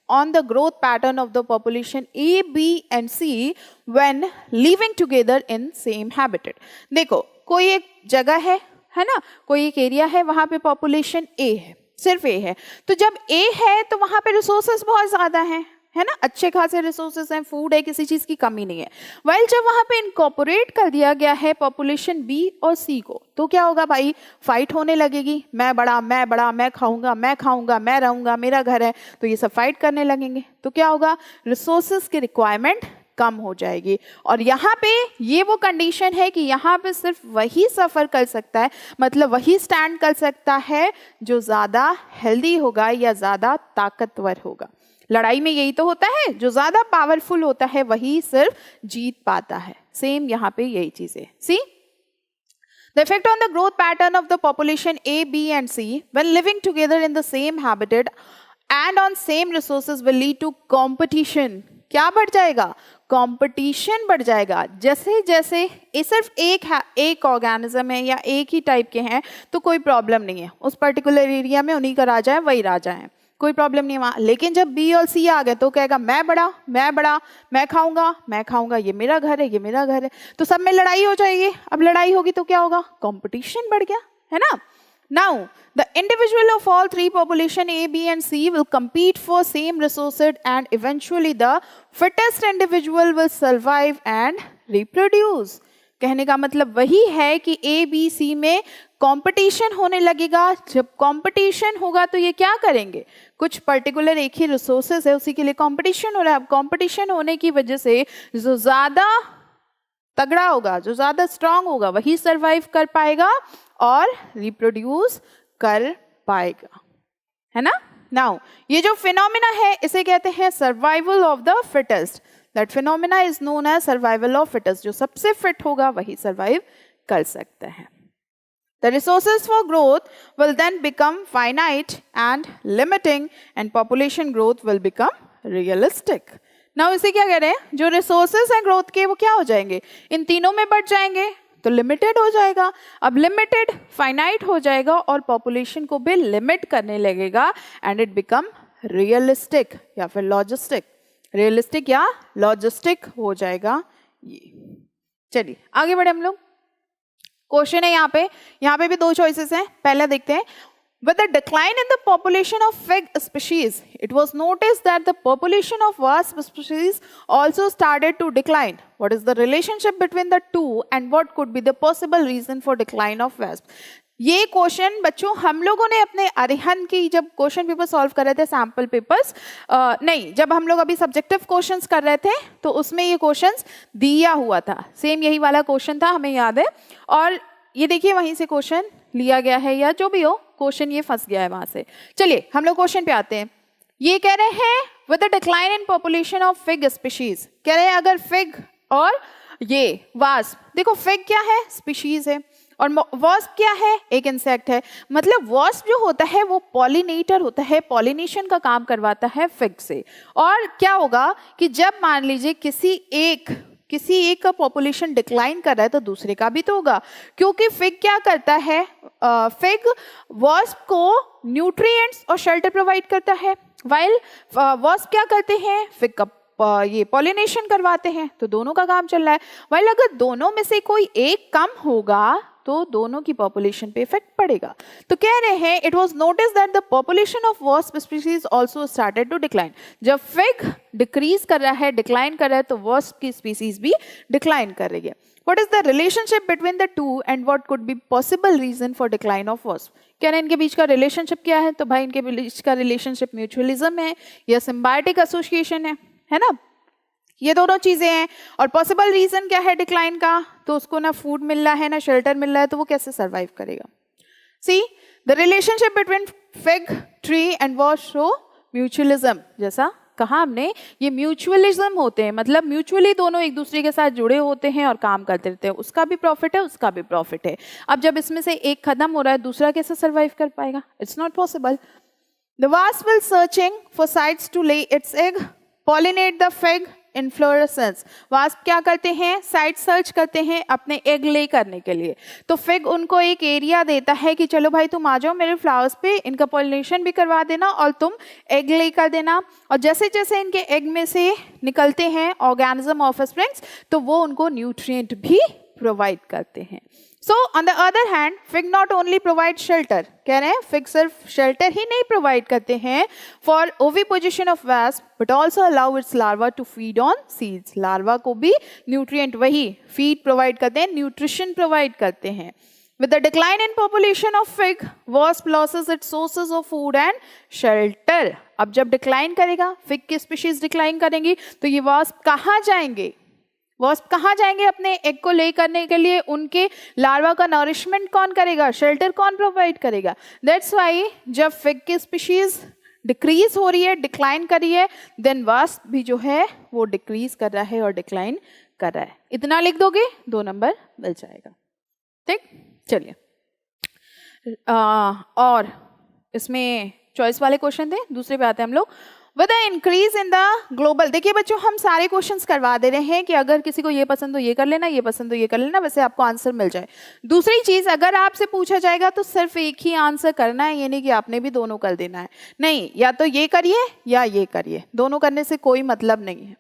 Speaker 1: on the growth pattern of the population A, B and C when living together in same habitat? देखो कोई एक जगह है ना, कोई एक एरिया है, वहां पे पॉपुलेशन A है, सिर्फ A है। तो जब A है तो वहां पे रिसोर्सेज बहुत ज्यादा हैं, है ना, अच्छे खासे रिसोर्सेज हैं, फूड है, किसी चीज की कमी नहीं है। वाइल जब वहां पे इनकॉर्पोरेट कर दिया गया है पॉपुलेशन बी और सी को, तो क्या होगा भाई? फाइट होने लगेगी। मैं बड़ा, मैं खाऊंगा, मैं रहूंगा, मेरा घर है, तो ये सब फाइट करने लगेंगे। तो क्या होगा? रिसोर्सेज की रिक्वायरमेंट कम हो जाएगी। और यहाँ पे ये वो कंडीशन है कि यहाँ पे सिर्फ वही सफर कर सकता है, मतलब वही स्टैंड कर सकता है जो ज्यादा हेल्दी होगा या ज्यादा ताकतवर होगा। लड़ाई में यही तो होता है, जो ज्यादा पावरफुल होता है वही सिर्फ जीत पाता है। सेम यहाँ पे यही चीज है। सी The effect on the growth pattern of the population A, B and C when living together in the same habitat and on same resources will lead to competition. क्या बढ़ जाएगा? कंपटीशन बढ़ जाएगा। जैसे जैसे ये सिर्फ एक ऑर्गेनिज्म है या एक ही टाइप के हैं तो कोई प्रॉब्लम नहीं है, उस पर्टिकुलर एरिया में उन्हीं का राजा है, वही राजा है, कोई प्रॉब्लम नहीं वहाँ। लेकिन जब बी और सी आ गए तो कहेगा मैं बड़ा, मैं खाऊंगा, ये मेरा घर है, तो सब में लड़ाई हो जाएगी। अब लड़ाई होगी तो क्या होगा? कंपटीशन बढ़ गया, है ना। Now, the individual of all three population A, B and C will compete for same resources and eventually the fittest individual will survive and reproduce. कहने का मतलब वही है कि A, B, C में कंपटीशन होने लगेगा। जब कंपटीशन होगा तो ये क्या करेंगे? कुछ पर्टिकुलर एक ही रिसोर्सेज है, उसी के लिए कंपटीशन हो रहा है। अब कंपटीशन होने की वजह से जो ज्यादा तगड़ा होगा, जो ज्यादा स्ट्रांग होगा, वही सरवाइव कर पाएगा और रिप्रोड्यूस कर पाएगा, है ना। नाउ ये जो फिनोमिना है इसे कहते हैं survival of the fittest. That phenomena is known as survival of fittest. जो सबसे फिट होगा वही सर्वाइव कर सकता है। The resources for growth will then become finite and limiting and population growth will become realistic. Now इसे क्या कह रहे हैं? जो resources हैं growth के वो क्या हो जाएंगे? इन तीनों में बढ़ जाएंगे तो लिमिटेड हो जाएगा। अब लिमिटेड फाइनाइट हो जाएगा और पॉपुलेशन को भी लिमिट करने लगेगा एंड इट बिकम रियलिस्टिक या फिर लॉजिस्टिक। रियलिस्टिक या लॉजिस्टिक हो जाएगा ये। चलिए आगे बढ़े हम लोग। क्वेश्चन है यहाँ पे भी दो चॉइसेस हैं। पहला देखते हैं। With the decline in the population of fig species, it was noticed that the population of wasp species also started to decline. What is the relationship between the two and what could be the possible reason for decline of wasp? ये क्वेश्चन बच्चों हम लोगों ने अपने अरिहंत की जब क्वेश्चन पेपर सॉल्व कर रहे थे, सैम्पल पेपर्स नहीं, जब हम लोग अभी सब्जेक्टिव क्वेश्चंस कर रहे थे तो उसमें ये क्वेश्चंस दिया हुआ था। सेम यही वाला क्वेश्चन था, हमें याद है। और ये देखिए वहीं से क्वेश्चन लिया गया है या जो भी हो, क्वेश्चन ये फंस गया है वहां से। चलिए हम लोग क्वेश्चन पे आते हैं। ये कह रहे हैं with the decline in population of fig species, कह रहे हैं अगर फिग और ये वास्प, देखो फिग क्या है? स्पीशीज है और वास्प क्या है? एक इंसेक्ट है। मतलब वास्प जो होता है वो पॉलिनेटर होता है, पॉलिनेशन का काम करवाता है फिग से। और क्या होगा कि जब मान लीजिए किसी एक का पॉपुलेशन डिक्लाइन कर रहा है तो दूसरे का भी तो होगा, क्योंकि फिग क्या करता है? फिग वास्प को न्यूट्रिएंट्स और शेल्टर प्रोवाइड करता है, वाइल वास्प क्या करते हैं? फिग का ये पॉलिनेशन करवाते हैं। तो दोनों का काम चल रहा है। वाइल अगर दोनों में से कोई एक कम होगा तो दोनों की पॉपुलेशन पे इफेक्ट पड़ेगा। तो कह रहे हैं it was notice that the population of wasp species also started to decline. जब फिग डिक्रीज कर रहा है, डिक्लाइन कर रहा है, तो वास्प की स्पीसीज भी डिक्लाइन कर रही है। What is the relationship between the two and what could be possible reason for decline of wasp? क्या इनके बीच का रिलेशनशिप क्या है? तो भाई इनके बीच का रिलेशनशिप म्यूचुअलिज्म है या सिम्बायोटिक एसोसिएशन है ना? ये दोनों चीजें हैं। और पॉसिबल रीजन क्या है डिक्लाइन का? तो उसको ना फूड मिल रहा है ना शेल्टर मिल रहा है, तो वो कैसे सर्वाइव करेगा? See the relationship between fig tree and wasp show mutualism. जैसा कहा हमने, ये म्यूचुअलिज्म होते हैं, मतलब म्यूचुअली दोनों एक दूसरे के साथ जुड़े होते हैं और काम करते रहते हैं। उसका भी प्रॉफिट है, उसका भी प्रॉफिट है। अब जब इसमें से एक खत्म हो रहा है, दूसरा कैसे सर्वाइव कर पाएगा? It's not possible. The wasp will searching for sites to lay its egg, pollinate the fig inflorescence. Wasp क्या करते हैं? साइट सर्च करते हैं अपने एग ले करने के लिए। तो फिग उनको एक एरिया देता है कि चलो भाई तुम आ जाओ मेरे फ्लावर्स पे, इनका पॉलिनेशन भी करवा देना और तुम एग ले कर देना। और जैसे जैसे इनके एग में से निकलते हैं ऑर्गेनिज्म ऑफ स्प्रिंग्स, तो वो उनको न्यूट्रिएंट भी प्रोवाइड करते हैं। So on the other hand, fig not only provide shelter, कह रहे हैं fig सिर्फ shelter ही नहीं provide करते हैं for oviposition of wasp, but also allow its larva to feed on seeds. larva को भी nutrient वही feed provide करते हैं, nutrition provide करते हैं। With the decline in population of fig, wasp loses its sources of food and shelter. अब जब decline करेगा, fig की species decline करेंगी, तो ये wasp कहाँ जाएंगे? वास्प कहाँ जाएंगे अपने एग को ले करने के लिए? उनके लार्वा का नरिशमेंट कौन करेगा? शेल्टर कौन प्रोवाइड करेगा? दैट्स वाई जब फिग की स्पीशीज डिक्रीज हो रही है, डिक्लाइन कर रही है, देन वास्प भी जो है वो डिक्रीज कर रहा है और डिक्लाइन कर रहा है। इतना लिख दोगे 2 नंबर मिल जाएगा। ठीक, चलिए और इसमें चॉइस वाले क्वेश्चन थे, दूसरे पे आते हैं हम लोग। With the increase in the global, देखिए बच्चों हम सारे क्वेश्चंस करवा दे रहे हैं कि अगर किसी को ये पसंद तो ये कर लेना, ये पसंद तो ये कर लेना, वैसे आपको आंसर मिल जाए। दूसरी चीज, अगर आपसे पूछा जाएगा तो सिर्फ एक ही आंसर करना है, ये नहीं कि आपने भी दोनों कर देना है। नहीं, या तो ये करिए या ये करिए, दोनों करने से कोई मतलब नहीं है।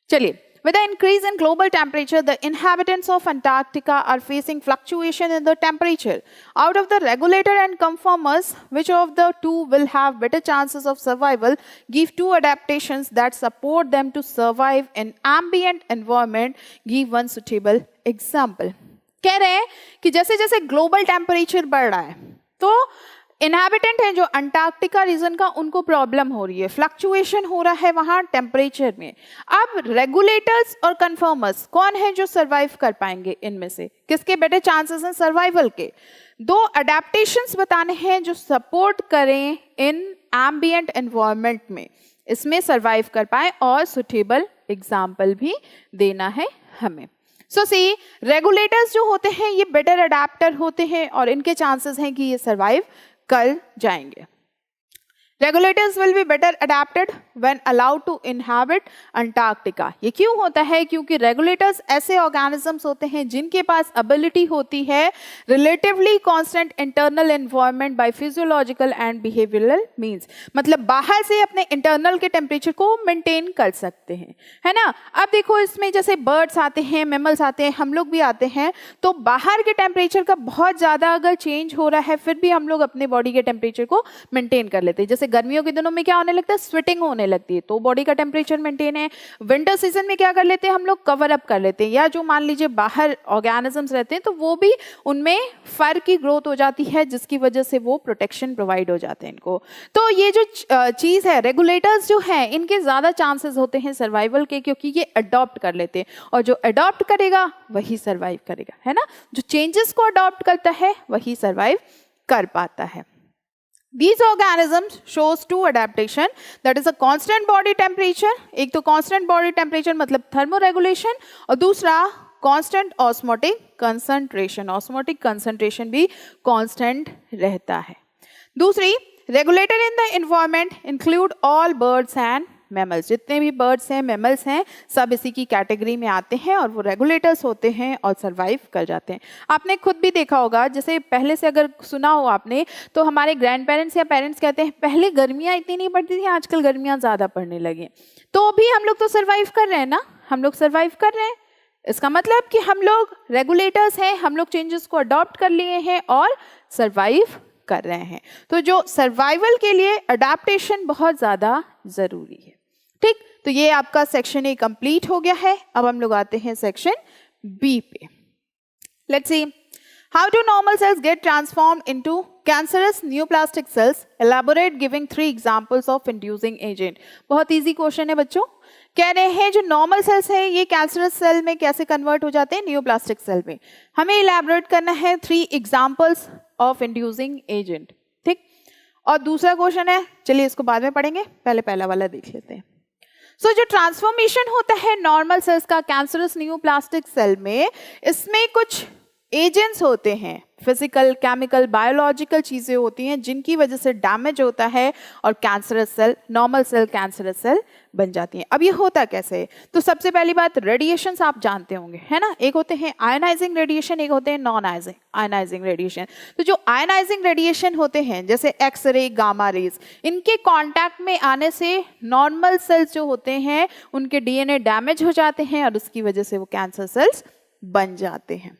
Speaker 1: चलिए, with the increase in global temperature, the inhabitants of Antarctica are facing fluctuation in the temperature. Out of the regulator and conformers, which of the two will have better chances of survival? Give 2 adaptations that support them to survive in ambient environment. Give 1 suitable example. कह रहे हैं कि जैसे जैसे ग्लोबल टेम्परेचर बढ़ रहा है, तो इनहैबिटेंट है जो अंटार्कटिका रीजन का, उनको प्रॉब्लम हो रही है, फ्लक्चुएशन हो रहा है वहां टेम्परेचर में। अब रेगुलेटर्स और कन्फर्मर्स कौन है जो सर्वाइव कर पाएंगे? इनमें से किसके बेटर चांसेस हैं सर्वाइवल के? 2 अडेप्टेशंस बताने हैं जो सपोर्ट करें इन एम्बिएंट एनवायरनमेंट में, इसमें सर्वाइव कर पाए, और सुटेबल एग्जाम्पल भी देना है हमें। सो सी, रेगुलेटर्स जो होते हैं ये बेटर अडेप्टर होते हैं और इनके चांसेस हैं कि ये सर्वाइव कर जाएंगे। Regulators will be better adapted when allowed to inhabit Antarctica. ये क्यों होता है? क्योंकि रेगुलेटर्स ऐसे ऑर्गेनिजम्स होते हैं जिनके पास एबिलिटी होती है relatively constant internal environment by physiological and behavioural means, मतलब बाहर से अपने इंटरनल के टेम्परेचर को मेंटेन कर सकते हैं, है ना। अब देखो इसमें जैसे बर्ड्स आते हैं, मैमल्स आते हैं, हम लोग भी आते हैं, तो बाहर के टेम्परेचर का बहुत ज़्यादा अगर चेंज हो रहा है फिर भी हम लोग अपने बॉडी के टेम्परेचर को मेंटेन कर लेते हैं। जैसे गर्मियों के दिनों में क्या होने लगता है? स्वेटिंग होने लगती है, तो बॉडी का टेम्परेचर मेंटेन है। विंटर सीजन में क्या कर लेते हैं हम लोग? कवर अप कर लेते हैं, या जो मान लीजिए बाहर ऑर्गेनिजम्स रहते हैं तो वो भी उनमें फर की ग्रोथ हो जाती है जिसकी वजह से वो प्रोटेक्शन प्रोवाइड हो जाते हैं इनको। तो ये जो चीज़ है, रेगुलेटर्स जो है इनके ज़्यादा चांसेस होते हैं सर्वाइवल के, क्योंकि ये अडॉप्ट कर लेते हैं, और जो अडॉप्ट करेगा वही सर्वाइव करेगा, है ना। जो चेंजेस को अडॉप्ट करता है वही सर्वाइव कर पाता है। These organisms shows 2 adaptation, that is a constant body temperature, एक तो constant body temperature मतलब thermoregulation, और दूसरा constant osmotic concentration, osmotic concentration भी constant रहता है। दूसरी, regulator in the environment include all birds and mammals, जितने भी बर्ड्स हैं, मैमल्स हैं, सब इसी की कैटेगरी में आते हैं और वो रेगुलेटर्स होते हैं और सर्वाइव कर जाते हैं। आपने खुद भी देखा होगा, जैसे पहले से अगर सुना हो आपने, तो हमारे ग्रैंड पेरेंट्स या पेरेंट्स कहते हैं पहले गर्मियाँ इतनी नहीं पड़ती थी, आजकल गर्मियाँ ज़्यादा पड़ने लगी, तो भी हम लोग तो सर्वाइव कर रहे हैं ना, हम लोग सर्वाइव कर रहे हैं। इसका मतलब कि हम लोग रेगुलेटर्स हैं, हम लोग चेंजेस को अडॉप्ट कर लिए हैं और सरवाइव कर रहे हैं। तो जो सर्वाइवल के लिए अडेप्टेशन बहुत ज़्यादा ज़रूरी है। ठीक, तो ये आपका सेक्शन ए कंप्लीट हो गया है। अब हम लोग आते हैं सेक्शन बी पे। Let's see, how do normal cells get transformed into cancerous neoplastic cells, elaborate giving 3 examples of inducing agent. बहुत इजी क्वेश्चन है बच्चों। कह रहे हैं जो नॉर्मल सेल्स है ये कैंसरस सेल में कैसे कन्वर्ट हो जाते हैं, न्यूप्लास्टिक सेल में। हमें इलैबोरेट करना है 3 एग्जांपल्स ऑफ इंड्यूसिंग एजेंट। ठीक, और दूसरा क्वेश्चन है, चलिए इसको बाद में पढ़ेंगे, पहले पहला वाला देख लेते हैं। सो जो ट्रांसफॉर्मेशन होता है नॉर्मल सेल्स का कैंसरस न्यूप्लास्टिक सेल में, इसमें कुछ एजेंट्स होते हैं, फिजिकल, केमिकल, बायोलॉजिकल चीजें होती हैं जिनकी वजह से डैमेज होता है और cancerous cell, normal cell cancerous cell बन जाती हैं। अब ये होता कैसे है? तो सबसे पहली बात, रेडिएशंस आप जानते होंगे, है ना। एक होते हैं आयनाइजिंग रेडिएशन, एक होते हैं नॉन आयनाइजिंग रेडिएशन। तो जो आयनाइजिंग रेडिएशन होते हैं जैसे एक्सरे, गामा रेज, इनके कांटेक्ट में आने से नॉर्मल सेल्स जो होते हैं उनके डीएनए डैमेज हो जाते हैं और उसकी वजह से वो कैंसर सेल्स बन जाते हैं।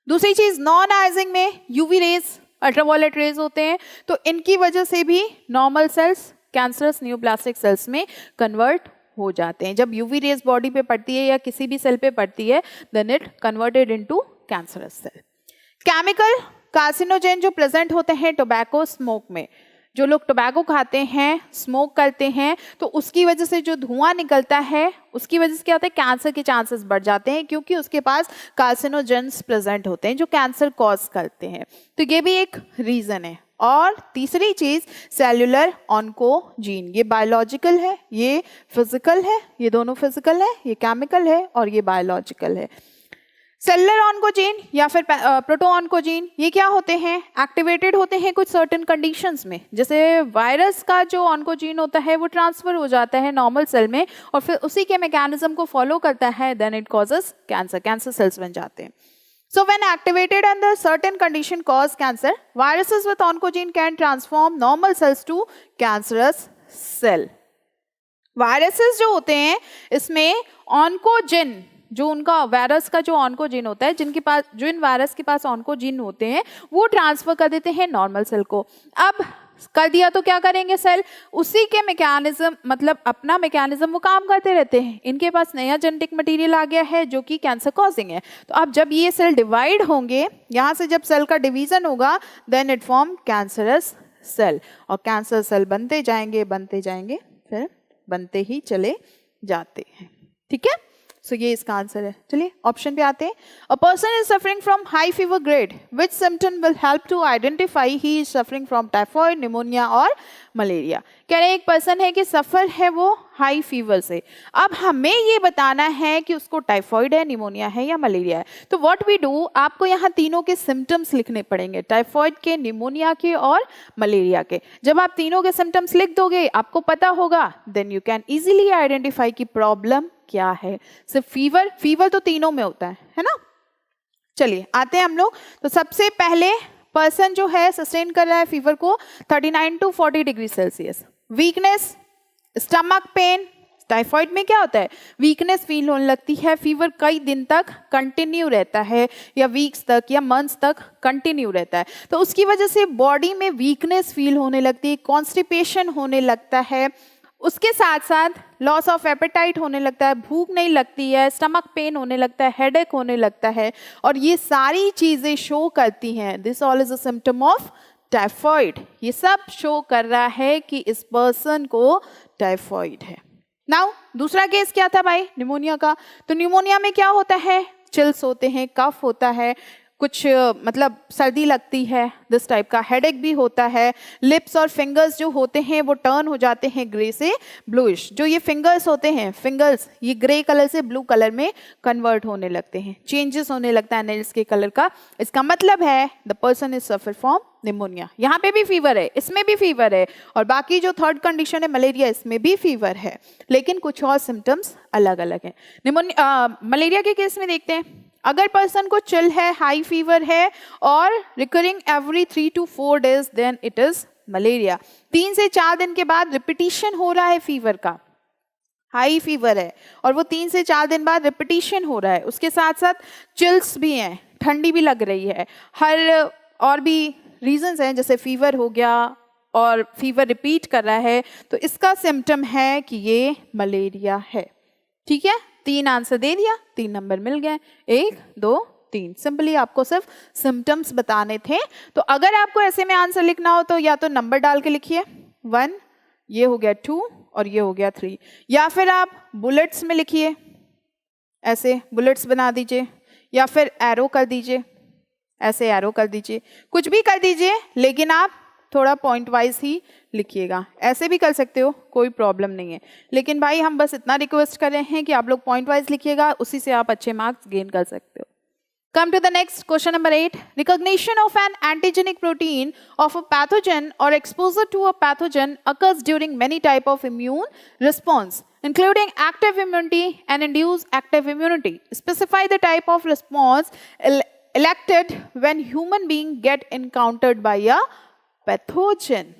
Speaker 1: दूसरी चीज, नॉन आयनाइजिंग में यूवी रेज, अल्ट्रावायलेट रेज होते हैं, तो इनकी वजह से भी normal cells cancerous neoplastic cells में कन्वर्ट हो जाते हैं। जब यूवी रेज बॉडी पे पड़ती है या किसी भी सेल पे पड़ती है, then it converted into cancerous cell. Chemical carcinogen जो प्रेजेंट होते हैं टोबैको स्मोक में, जो लोग टोबैको खाते हैं, स्मोक करते हैं, तो उसकी वजह से जो धुआं निकलता है उसकी वजह से क्या होता है, कैंसर के चांसेस बढ़ जाते हैं, क्योंकि उसके पास कार्सिनोजेंस प्रेजेंट होते हैं जो कैंसर कॉज करते हैं। तो ये भी एक रीजन है। और तीसरी चीज, सेल्यूलर ऑन्कोजीन, ये बायोलॉजिकल है, ये फिजिकल है, ये दोनों फिजिकल है, ये केमिकल है और ये बायोलॉजिकल है। सेलुलर ऑन्कोजीन या फिर प्रोटो ऑन्कोजीन, ये क्या होते हैं, एक्टिवेटेड होते हैं कुछ सर्टेन कंडीशंस में। जैसे वायरस का जो ऑन्कोजीन होता है वो ट्रांसफर हो जाता है नॉर्मल सेल में और फिर उसी के मैकेनिज्म को फॉलो करता है, then it causes cancer, cancer cells बन जाते हैं। So when activated under certain condition cause cancer, viruses with oncogene can transform normal cells to cancerous cell. Viruses जो होते हैं इसमें ऑन्कोजिन, जो उनका वायरस का जो ऑन्कोजीन होता है, जिनके पास, जो इन वायरस के पास ऑन्कोजीन होते हैं, वो ट्रांसफर कर देते हैं नॉर्मल सेल को। अब कर दिया तो क्या करेंगे, सेल उसी के मैकेनिज्म, मतलब अपना मैकेनिज्म वो काम करते रहते हैं। इनके पास नया जेनेटिक मटेरियल आ गया है जो कि कैंसर कॉजिंग है। तो अब जब ये सेल डिवाइड होंगे, यहाँ से जब सेल का डिवीजन होगा, then it form cancerous cell, और कैंसर सेल बनते जाएंगे, फिर बनते ही चले जाते हैं। ठीक है, सो ये इसका आंसर है। चलिए ऑप्शन पे आते हैं। A person is suffering from high fever grade, which symptom will help to identify he is suffering from typhoid, pneumonia और मलेरिया। कह रहे हैं एक पर्सन है कि सफर है वो हाई फीवर से। अब हमें ये बताना है कि उसको टाइफॉइड है, निमोनिया है या मलेरिया है। तो व्हाट वी डू, आपको यहाँ तीनों के सिम्टम्स लिखने पड़ेंगे, टाइफॉइड के, निमोनिया के और मलेरिया के। जब आप तीनों के सिम्टम्स लिख दोगे, आपको पता होगा, then you can easily identify की प्रॉब्लम क्या है। सिर्फ फीवर तो तीनों में होता है ना। चलिए आते हैं हम लोग। तो सबसे पहले पर्सन जो है सस्टेन कर रहा है फीवर को 39 to 40 degree Celsius. Weakness, stomach pain, typhoid में क्या होता है, वीकनेस फील होने लगती है, फीवर कई दिन तक कंटिन्यू रहता है या वीक्स तक या मंथ्स तक कंटिन्यू रहता है। तो उसकी वजह से बॉडी में वीकनेस फील होने लगती है, कॉन्स्टिपेशन होने लगता है, उसके साथ साथ लॉस ऑफ एपेटाइट होने लगता है, भूख नहीं लगती है, स्टमक पेन होने लगता है, हेडेक होने लगता है। और ये सारी चीज़ें शो करती हैं, this all is a symptom of typhoid. ये सब शो कर रहा है कि इस पर्सन को टाइफॉइड है। नाउ दूसरा केस क्या था भाई, निमोनिया का। तो निमोनिया में क्या होता है, चिल्स होते हैं, कफ होता है, कुछ मतलब सर्दी लगती है, दिस टाइप का, हेडेक भी होता है, लिप्स और फिंगर्स जो होते हैं वो टर्न हो जाते हैं ग्रे से ब्लूइश। जो ये फिंगर्स होते हैं, फिंगर्स ये ग्रे कलर से ब्लू कलर में कन्वर्ट होने लगते हैं, चेंजेस होने लगता है नेल्स के कलर का। इसका मतलब है the person is suffer from pneumonia. यहाँ पे भी फीवर है, इसमें भी फीवर है, और बाकी जो थर्ड कंडीशन है मलेरिया, इसमें भी फीवर है, लेकिन कुछ और सिम्टम्स अलग अलग हैं। मलेरिया के केस में देखते हैं, अगर पर्सन को चिल है, हाई फीवर है और recurring every 3 to 4 days, then it is malaria. 3 से 4 दिन के बाद रिपीटिशन हो रहा है फीवर का, हाई फीवर है और वो 3 से 4 दिन बाद रिपीटिशन हो रहा है, उसके साथ साथ चिल्स भी हैं, ठंडी भी लग रही है, हर और भी रीजंस हैं जैसे फीवर हो गया और फीवर रिपीट कर रहा है, तो इसका सिम्टम है कि ये मलेरिया है। ठीक है, 3 आंसर दे दिया, 3 नंबर मिल गए, 1 2 3। सिंपली आपको सिर्फ सिम्टम्स बताने थे। तो अगर आपको ऐसे में आंसर लिखना हो तो या तो नंबर डाल के लिखिए 1, ये हो गया 2 और ये हो गया 3, या फिर आप बुलेट्स में लिखिए, ऐसे बुलेट्स बना दीजिए, या फिर एरो कर दीजिए, ऐसे एरो कर दीजिए, कुछ भी कर दीजिए, लेकिन आप थोड़ा पॉइंट वाइज ही लिखिएगा। ऐसे भी कर सकते हो, कोई प्रॉब्लम नहीं है, लेकिन भाई हम बस इतना रिक्वेस्ट कर रहे हैं कि आप लोग पॉइंट वाइज लिखिएगा, उसी से आप अच्छे मार्क्स गेन कर सकते हो। Come to the next question number 8. Recognition of an antigenic protein of a pathogen or exposure to a pathogen occurs during many types of immune response, including active immunity and induced active immunity. Specify the type of response elected when human being get encountered by a pathogen.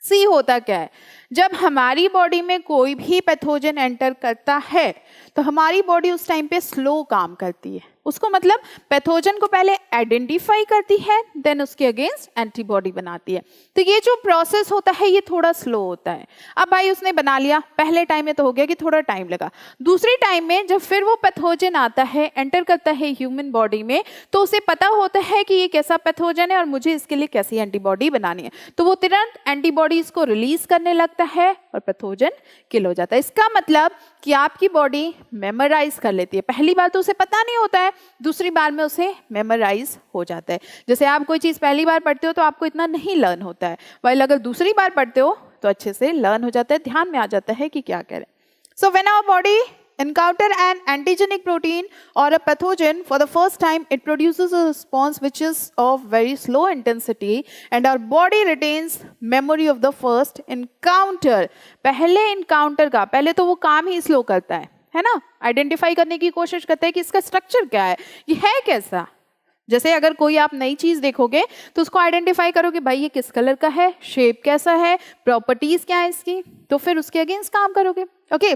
Speaker 1: सी होता क्या है, जब हमारी बॉडी में कोई भी पैथोजन एंटर करता है तो हमारी बॉडी उस टाइम पे स्लो काम करती है। उसको मतलब पैथोजन को पहले आइडेंटिफाई करती है, देन उसके अगेंस्ट एंटीबॉडी बनाती है। तो ये जो प्रोसेस होता है ये थोड़ा स्लो होता है। अब भाई उसने बना लिया, पहले टाइम में तो हो गया कि थोड़ा टाइम लगा, दूसरी टाइम में जब फिर वो पैथोजन आता है, एंटर करता है ह्यूमन बॉडी में, तो उसे पता होता है कि ये कैसा पैथोजन है और मुझे इसके लिए कैसी एंटीबॉडी बनानी है, तो वो तुरंत एंटीबॉडीज को रिलीज करने लगता है और पैथोजन किल हो जाता है। इसका मतलब कि आपकी बॉडी मेमोराइज कर लेती है। पहली बार तो उसे पता नहीं होता है, दूसरी बार में उसे मेमोराइज हो जाता है। जैसे आप कोई चीज़ पहली बार पढ़ते हो तो आपको इतना नहीं लर्न होता है, वाइल अगर दूसरी बार पढ़ते हो तो अच्छे से लर्न हो जाता है, ध्यान में आ जाता है कि क्या कह रहे हैं। So when our body encounter an antigenic protein or a pathogen for the first time, it produces a response which is of very slow intensity and our body retains memory of the first encounter. पहले encounter का, पहले तो वो काम ही स्लो करता है ना, आइडेंटिफाई करने की कोशिश करता है कि इसका स्ट्रक्चर क्या है, ये है कैसा। जैसे अगर कोई आप नई चीज़ देखोगे तो उसको आइडेंटिफाई करोगे, भाई ये किस कलर का है, शेप कैसा है, प्रॉपर्टीज क्या है इसकी, तो फिर उसके अगेंस्ट काम करोगे। ओके,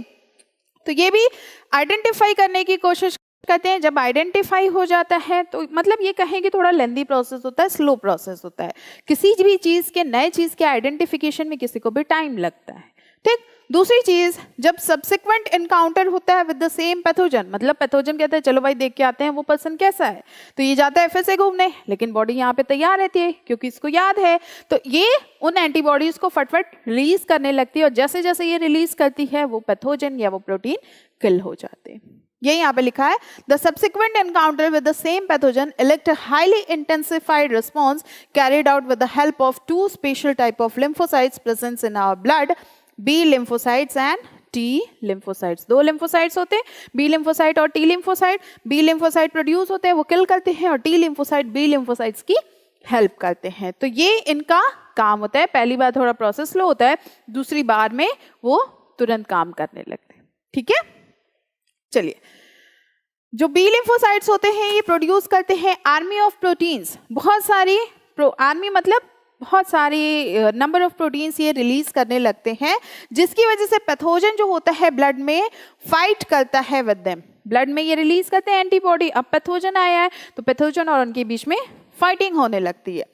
Speaker 1: तो ये भी आइडेंटिफाई करने की कोशिश करते हैं। जब आइडेंटिफाई हो जाता है तो मतलब ये कहें कि थोड़ा लेंदी प्रोसेस होता है, स्लो प्रोसेस होता है। किसी भी चीज़ के, नए चीज़ के आइडेंटिफिकेशन में किसी को भी टाइम लगता है। ठीक, दूसरी चीज़, जब सब्सिक्वेंट इनकाउंटर होता है विद द सेम पैथोजन, मतलब पैथोजन कहते हैं चलो भाई देख के आते हैं वो पर्सन कैसा है, तो ये जाता है फिर से घूमने, लेकिन बॉडी यहाँ पे तैयार रहती है क्योंकि इसको याद है, तो ये उन एंटीबॉडीज को फटफट रिलीज करने लगती है और जैसे जैसे ये रिलीज करती है वो पैथोजन या वो प्रोटीन किल हो जाते हैं। ये यहाँ पे लिखा है, the subsequent encounter with the same pathogen elect a highly intensified response carried out with the help of 2 special type of lymphocytes present in our blood, B lymphocytes and T lymphocytes. 2 lymphocytes होते हैं, बी लिम्फोसाइट और T lymphocyte. B lymphocyte produce होते हैं, वो किल करते हैं, और टी लिम्फोसाइट बी लिम्फोसाइट्स की हेल्प करते हैं। तो ये इनका काम होता है। पहली बार थोड़ा प्रोसेस स्लो होता है, दूसरी बार में वो तुरंत काम करने लगते हैं। ठीक है, चलिए, जो बी लिम्फोसाइट्स होते हैं ये प्रोड्यूस करते हैं आर्मी ऑफ प्रोटीन्स, बहुत सारी आर्मी मतलब बहुत सारी नंबर ऑफ प्रोटीन्स ये रिलीज करने लगते हैं, जिसकी वजह से पैथोजन जो होता है ब्लड में फाइट करता है विद देम। ब्लड में ये रिलीज करते हैं एंटीबॉडी, अब पैथोजन आया है तो पैथोजन और उनके बीच में फाइटिंग होने लगती है।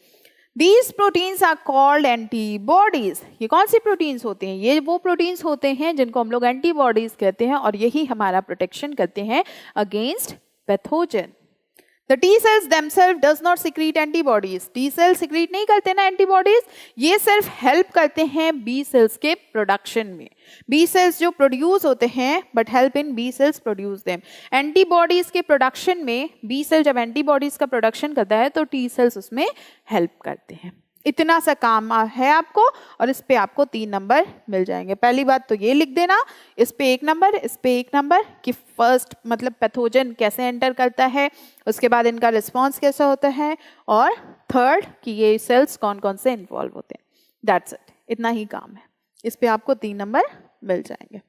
Speaker 1: These proteins are called antibodies. ये कौन सी प्रोटीन्स होते हैं? ये वो प्रोटीन्स होते हैं जिनको हम लोग एंटीबॉडीज कहते हैं, और यही हमारा प्रोटेक्शन करते हैं against pathogen. The T cells themselves does not secrete antibodies. T cells secrete नहीं करते ना एंटीबॉडीज, ये सिर्फ हेल्प करते हैं B cells के प्रोडक्शन में। B cells जो प्रोड्यूस होते हैं but help in B cells produce them. Antibodies के प्रोडक्शन में B cell जब एंटीबॉडीज का प्रोडक्शन करता है तो T cells उसमें हेल्प करते हैं। इतना सा काम है आपको, और इस पे आपको 3 नंबर मिल जाएंगे। पहली बात तो ये लिख देना, इस पे 1 नंबर, इस पे 1 नंबर, कि फर्स्ट मतलब पैथोजन कैसे एंटर करता है, उसके बाद इनका रिस्पॉन्स कैसा होता है, और थर्ड कि ये सेल्स कौन कौन से इन्वॉल्व होते हैं। दैट्स इट, इतना ही काम है। इस पे आपको 3 नंबर मिल जाएंगे।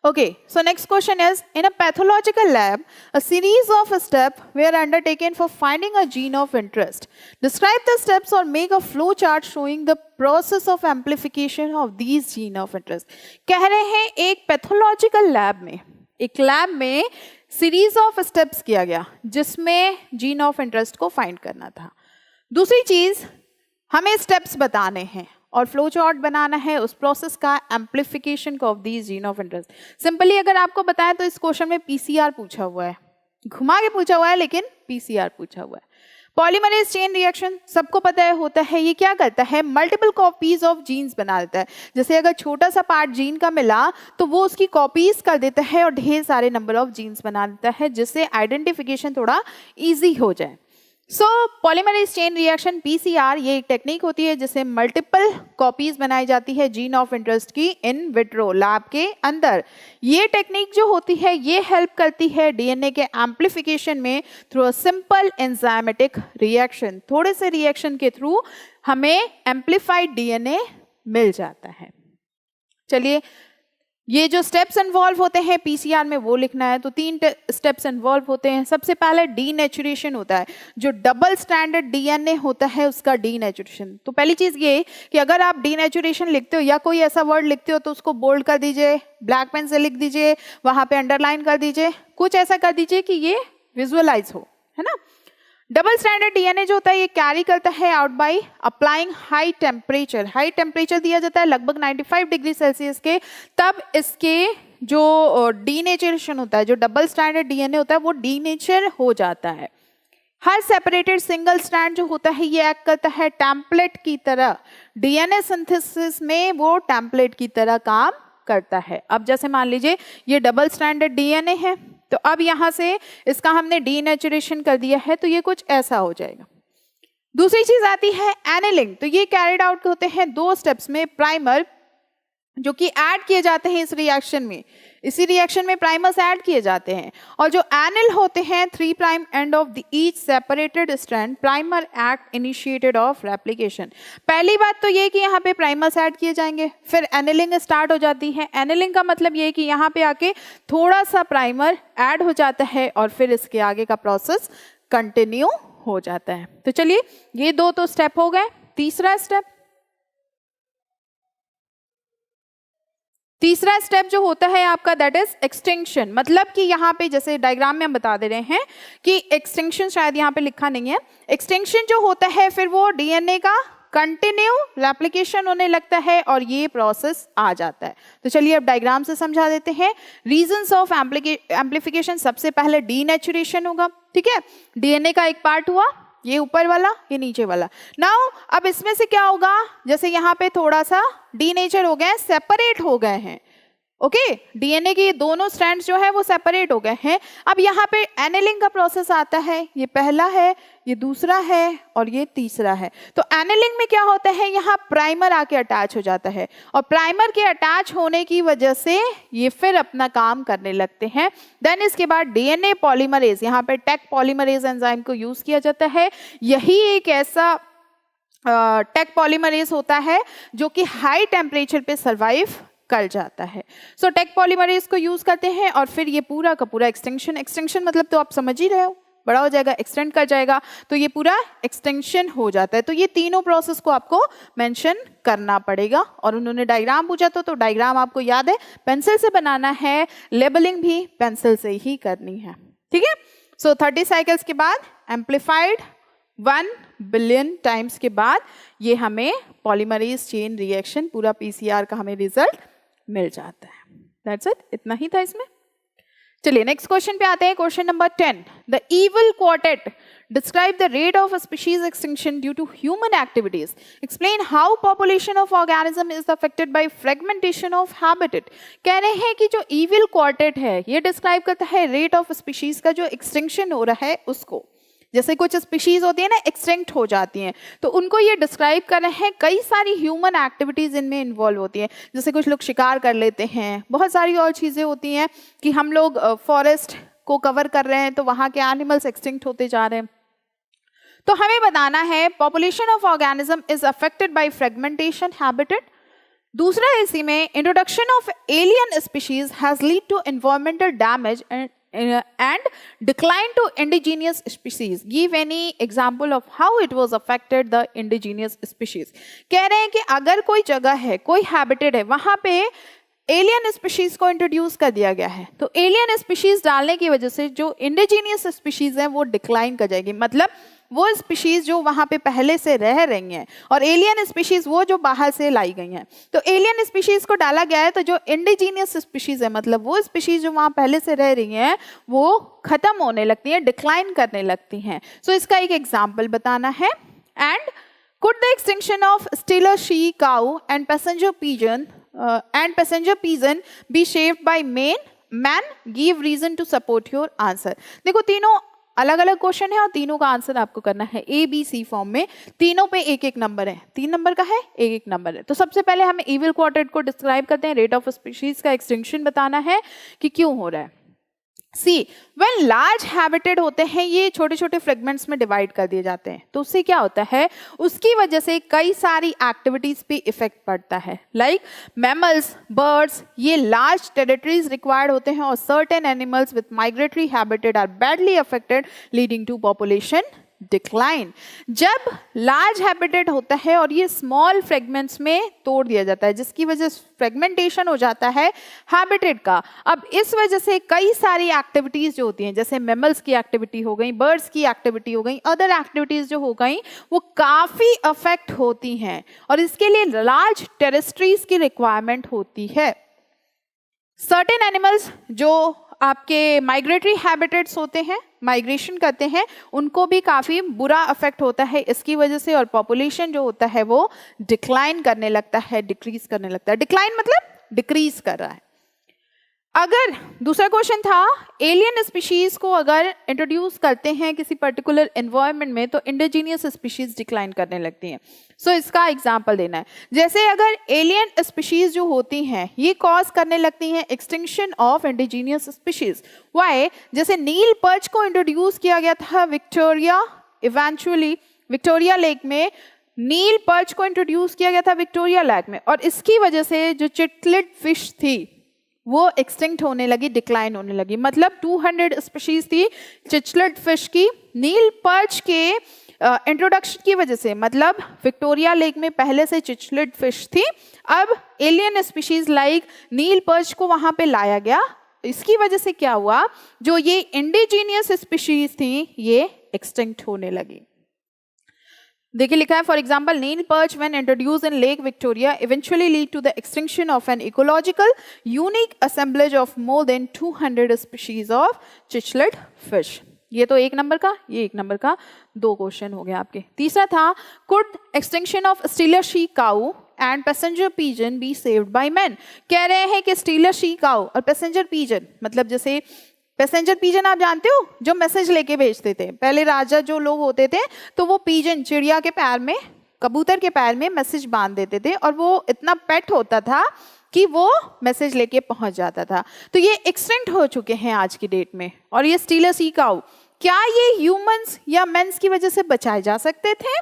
Speaker 1: Okay, so next question is, in a pathological lab, a series of steps were undertaken for finding a gene of interest. Describe the steps or make a flow chart showing the process of amplification of these gene of interest. कह रहे हैं एक pathological lab में, एक lab में series of steps किया गया जिसमें gene of interest को find करना था. दूसरी चीज, हमें steps बताने हैं और फ्लो चार्ट बनाना है उस प्रोसेस का, एम्प्लीफिकेशन का of these gene of interest. Simply अगर आपको बताएं तो इस क्वेश्चन में पीसीआर पूछा हुआ है, घुमा के पूछा हुआ है लेकिन पीसीआर पूछा हुआ है. पॉलीमरेज चेन रिएक्शन सबको पता है होता है, ये क्या करता है, मल्टीपल कॉपीज ऑफ जीन्स बना देता है. जैसे अगर छोटा सा पार्ट जीन का मिला तो वो उसकी कॉपीज कर देता है और ढेर सारे नंबर ऑफ जीन्स बना देता है जिससे आइडेंटिफिकेशन थोड़ा ईजी हो जाए. सो पॉलीमरेज चेन रिएक्शन पीसीआर ये एक टेक्निक होती है जिससे मल्टीपल कॉपीज बनाई जाती है जीन ऑफ इंटरेस्ट की इन विट्रो लैब के अंदर. ये टेक्निक जो होती है ये हेल्प करती है डीएनए के एम्प्लीफिकेशन में through a simple enzymatic reaction. थोड़े से रिएक्शन के थ्रू हमें एम्प्लीफाइड डीएनए मिल जाता है. चलिए, ये जो स्टेप्स इन्वॉल्व होते हैं पीसीआर में वो लिखना है. तो 3 स्टेप्स इन्वॉल्व होते हैं. सबसे पहले डीनेचुरेशन होता है, जो डबल स्टैंडर्ड डीएनए होता है उसका डीनेचुरेशन. तो पहली चीज ये कि अगर आप डीनेचुरेशन लिखते हो या कोई ऐसा वर्ड लिखते हो तो उसको बोल्ड कर दीजिए, ब्लैक पेन से लिख दीजिए, वहां पे अंडरलाइन कर दीजिए, कुछ ऐसा कर दीजिए कि ये विजुअलाइज हो, है ना. डबल स्टैंडर्ड डीएनए जो होता है ये कैरी करता है out by applying high temperature. High temperature दिया जाता है लगभग 95 डिग्री सेल्सियस के, तब इसके जो डीनेचरेशन होता है, जो डबल स्टैंडर्ड डीएनए होता है वो डीनेचर हो जाता है. हर सेपरेटेड सिंगल स्ट्रैंड जो होता है ये एक्ट करता है टेम्पलेट की तरह. डीएनए सिंथेसिस में वो टेम्पलेट की तरह काम करता है. अब जैसे मान लीजिए ये डबल स्टैंडर्ड डीएनए है, तो अब यहां से इसका हमने डीनेचुरेशन कर दिया है तो ये कुछ ऐसा हो जाएगा. दूसरी चीज आती है एनिलिंग. तो ये कैरिड आउट होते हैं 2 स्टेप्स में. प्राइमर जो कि ऐड किए जाते हैं इस रिएक्शन में, इसी रिएक्शन में प्राइमर्स ऐड किए जाते हैं. और जो एनिल होते हैं 3 prime end of the each separated strand primer act initiated of replication. पहली बात तो ये कि यहाँ पे प्राइमर्स ऐड किए जाएंगे, फिर एनिलिंग स्टार्ट हो जाती है. एनिलिंग का मतलब ये कि यहाँ पे आके थोड़ा सा प्राइमर ऐड हो जाता है और फिर इसके आगे का प्रोसेस कंटिन्यू हो जाता है. तो चलिए, ये 2 तो स्टेप हो गए. तीसरा स्टेप जो होता है आपका दैट इज एक्सटिंक्शन. मतलब कि यहाँ पे जैसे डायग्राम में हम बता दे रहे हैं कि एक्सटिंक्शन शायद यहाँ पे लिखा नहीं है. एक्सटिंक्शन जो होता है फिर वो डीएनए का कंटिन्यू रेप्लिकेशन होने लगता है और ये प्रोसेस आ जाता है. तो चलिए अब डायग्राम से समझा देते हैं. रीजंस ऑफ एम्प्लीफिकेशन, सबसे पहले डीनेचुरेशन होगा. ठीक है, डीएनए का एक पार्ट हुआ, ये ऊपर वाला, ये नीचे वाला. नाउ अब इसमें से क्या होगा, जैसे यहाँ पे थोड़ा सा डीनेचर हो गए, सेपरेट हो गए हैं. ओके, डीएनए के दोनों स्ट्रैंड्स जो है वो सेपरेट हो गए हैं. अब यहाँ पे एनिलिंग का प्रोसेस आता है. ये पहला है, ये दूसरा है और ये तीसरा है. तो एनिलिंग में क्या होता है, यहाँ प्राइमर आके अटैच हो जाता है और प्राइमर के अटैच होने की वजह से ये फिर अपना काम करने लगते हैं. देन इसके बाद डीएनए पॉलीमरेज, यहाँ पे टेक पॉलीमरेज एंजाइम को यूज किया जाता है. यही एक ऐसा टेक पॉलीमरेज होता है जो कि हाई टेम्परेचर पे सर्वाइव कर जाता है. सो टेक पॉलीमरेज को यूज करते हैं और फिर ये पूरा का पूरा एक्सटेंशन मतलब तो आप समझ ही रहे हो, बड़ा हो जाएगा, एक्सटेंड कर जाएगा, तो ये पूरा एक्सटेंशन हो जाता है. तो ये तीनों प्रोसेस को आपको मेंशन करना पड़ेगा. और उन्होंने डायग्राम पूछा तो डायग्राम आपको याद है पेंसिल से बनाना है, लेबलिंग भी पेंसिल से ही करनी है. ठीक है. सो 30 साइकिल्स के बाद एम्प्लीफाइड 1 बिलियन टाइम्स के बाद ये हमें पॉलीमरेज चेन रिएक्शन पूरा पीसीआर का हमें रिजल्ट मिल जाता है. दैट्स इट, इतना ही था इसमें. चलिए नेक्स्ट क्वेश्चन पे आते हैं. Question number 10. The evil quartet describe the rate of species extinction due to human activities. Explain how population of organism is affected by fragmentation of habitat. कह रहे हैं कि जो evil quartet है ये डिस्क्राइब करता है रेट ऑफ स्पीशीज का जो एक्सटिंक्शन हो रहा है उसको. जैसे कुछ स्पीशीज होती है ना, एक्सटिंक्ट हो जाती हैं, तो उनको ये डिस्क्राइब कर रहे हैं. कई सारी ह्यूमन एक्टिविटीज इनमें इन्वॉल्व होती हैं. जैसे कुछ लोग शिकार कर लेते हैं, बहुत सारी और चीज़ें होती हैं कि हम लोग फॉरेस्ट को कवर कर रहे हैं तो वहाँ के एनिमल्स एक्सटिंक्ट होते जा रहे हैं. तो हमें बताना है population of organism is affected by fragmentation habitat. दूसरा है इसी में, introduction of alien species has lead to environmental damage and decline to indigenous species. Give any example of how it was affected the indigenous species. कह रहे हैं कि अगर कोई जगह है, कोई हैबिटेट है, वहां पे एलियन स्पीशीज को इंट्रोड्यूस कर दिया गया है, तो एलियन स्पीशीज डालने की वजह से जो इंडिजीनियस स्पीशीज हैं वो डिक्लाइन कर जाएगी। मतलब वो स्पीशीज जो वहां पे पहले से रह रही हैं और एलियन स्पीशीज वो जो बाहर से लाई गई हैं, तो एलियन स्पीशीज को डाला गया है तो जो इंडिजीनियस स्पीशीज है, मतलब वो स्पीशीज जो वहां पहले से रह रही हैं वो खत्म होने लगती हैं, डिक्लाइन करने लगती हैं। सो इसका एक एग्जाम्पल बताना है। And could the extinction of stealer she cow and passenger pigeon be shaped by man? Give reason to support your answer. देखो तीनों अलग अलग क्वेश्चन है और तीनों का आंसर आपको करना है ABC फॉर्म में। तीनों पे एक एक नंबर है, 3 नंबर का है, एक एक नंबर है। तो सबसे पहले हमें इविल क्वाड्रेंट को डिस्क्राइब करते हैं। रेट ऑफ स्पीशीज का एक्सटिंक्शन बताना है कि क्यों हो रहा है। सी व्हेन लार्ज हैबिटेट होते हैं ये छोटे छोटे फ्रेगमेंट्स में डिवाइड कर दिए जाते हैं, तो उससे क्या होता है, उसकी वजह से कई सारी एक्टिविटीज पे इफेक्ट पड़ता है। लाइक मैमल्स, बर्ड्स, ये लार्ज टेरिटरीज रिक्वायर्ड होते हैं और certain animals with migratory habitat are badly affected leading to population decline. जब लार्ज हैबिटेट होता है और ये स्मॉल फ्रेगमेंट्स में तोड़ दिया जाता है, जिसकी वजह से फ्रेगमेंटेशन हो जाता है हैबिटेट का। अब इस वजह से कई सारी एक्टिविटीज जो होती हैं, जैसे मैमल्स की एक्टिविटी हो गई, बर्ड्स की एक्टिविटी हो गई, अदर एक्टिविटीज जो हो गई, वो काफी अफेक्ट होती हैं और इसके लिए लार्ज टेरिटरीज की रिक्वायरमेंट होती है। सर्टेन एनिमल्स जो आपके माइग्रेटरी हैबिटेट्स होते हैं, माइग्रेशन करते हैं, उनको भी काफ़ी बुरा अफेक्ट होता है इसकी वजह से, और पॉपुलेशन जो होता है वो डिक्लाइन करने लगता है, डिक्रीज करने लगता है। डिक्लाइन मतलब डिक्रीज कर रहा है। अगर दूसरा क्वेश्चन था, एलियन स्पीशीज को अगर इंट्रोड्यूस करते हैं किसी पर्टिकुलर एनवायरनमेंट में तो इंडिजीनियस स्पीशीज डिक्लाइन करने लगती हैं। सो इसका एग्जांपल देना है। जैसे अगर एलियन स्पीशीज जो होती हैं ये कॉज करने लगती हैं extinction of indigenous species. Why? जैसे नील पर्च को इंट्रोड्यूस किया गया था विक्टोरिया लेक में, नील पर्च को इंट्रोड्यूस किया गया था विक्टोरिया लेक में, और इसकी वजह से जो चिटलेट फिश थी वो एक्सटिंक्ट होने लगी, डिक्लाइन होने लगी। मतलब 200 स्पीशीज थी चिटलेट फिश की, नील पर्च के इंट्रोडक्शन की वजह से, मतलब विक्टोरिया लेक में पहले से चिटलेट फिश थी, अब एलियन स्पीशीज लाइक नील पर्च को वहां पे लाया गया। इसकी वजह से क्या हुआ, जो ये इंडिजीनियस स्पीशीज थी ये एक्सटिंक्ट होने लगी। देखिए लिखा है, for example Nile perch when introduced in Lake Victoria eventually lead to the extinction of an ecological unique assemblage of more than 200 species of cichlid fish. ये तो एक नंबर का, ये एक नंबर का, 2 क्वेश्चन हो गए आपके। तीसरा था, could extinction of stealer she cow and passenger pigeon be saved by man. कह रहे हैं कि स्टीलर शी काऊ और पैसेंजर पिजन, मतलब जैसे पैसेंजर पिजन आप जानते हो जो मैसेज लेके भेजते थे, पहले राजा जो लोग होते थे तो वो पिजन, चिड़िया के पैर में, कबूतर के पैर में मैसेज बांध देते थे और वो इतना पेट होता था कि वो मैसेज लेके पहुंच जाता था। तो ये एक्सटिंक्ट हो चुके हैं आज की डेट में। और ये स्टीलर सी काऊ, क्या ये ह्यूमंस या मेंस की वजह से बचाए जा सकते थे?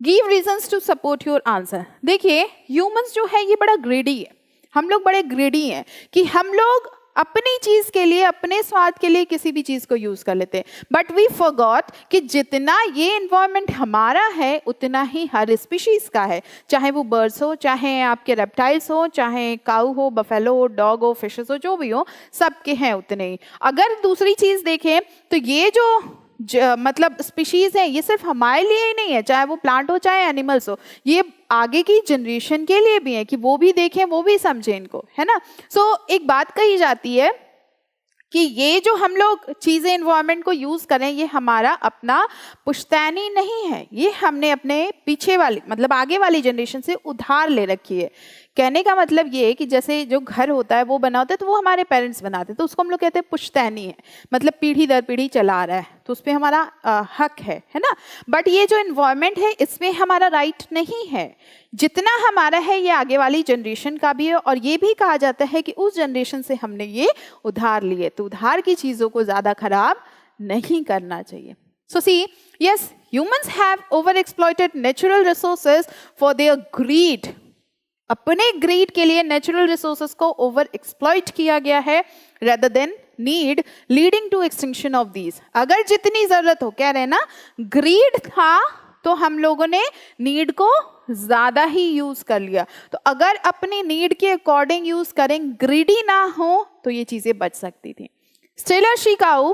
Speaker 1: Give reasons to support your answer. देखिए ह्यूमंस जो है ये बड़ा ग्रेडी है, हम लोग बड़े ग्रेडी हैं कि हम लोग अपनी चीज के लिए, अपने स्वाद के लिए किसी भी चीज को यूज कर लेते हैं, बट वी फॉरगॉट कि जितना ये एनवायरनमेंट हमारा है उतना ही हर स्पीशीज का है, चाहे वो बर्ड्स हो, चाहे आपके रेप्टाइल्स हो, चाहे काऊ हो, बफेलो हो, डॉग हो, फिशेस हो, जो भी हो, सबके हैं उतने ही। अगर दूसरी चीज देखें तो ये जो मतलब स्पीशीज है ये सिर्फ हमारे लिए ही नहीं है, चाहे वो प्लांट हो चाहे एनिमल्स हो, ये आगे की जनरेशन के लिए भी है कि वो भी देखें, वो भी समझें इनको, है ना। सो एक बात कही जाती है कि ये जो हम लोग चीज़ें एनवायरनमेंट को यूज़ करें ये हमारा अपना पुश्तैनी नहीं है, ये हमने अपने पीछे वाली मतलब आगे वाली जनरेशन से उधार ले रखी है। कहने का मतलब ये है कि जैसे जो घर होता है वो बना होता है तो वो हमारे पेरेंट्स बनाते हैं, तो उसको हम लोग कहते हैं पुश्तैनी है, मतलब पीढ़ी दर पीढ़ी चला रहा है, तो उस पर हमारा हक है ना। बट ये जो एनवायरनमेंट है इसमें हमारा राइट नहीं है, जितना हमारा है ये आगे वाली जनरेशन का भी है, और ये भी कहा जाता है कि उस जनरेशन से हमने ये उधार लिए, तो उधार की चीज़ों को ज़्यादा खराब नहीं करना चाहिए। So see, yes, humans have over exploited natural resources for their greed. अपने ग्रीड के लिए नेचुरल रिसोर्सेस को ओवर एक्सप्लॉइट किया गया है rather than need leading to extinction of these। अगर जितनी जरूरत हो, कह रहे हैं ना, ग्रीड था तो हम लोगों ने नीड को ज्यादा ही यूज कर लिया। तो अगर अपनी नीड के अकॉर्डिंग यूज करें, ग्रीडी ना हो, तो ये चीजें बच सकती थी। Steller sea cow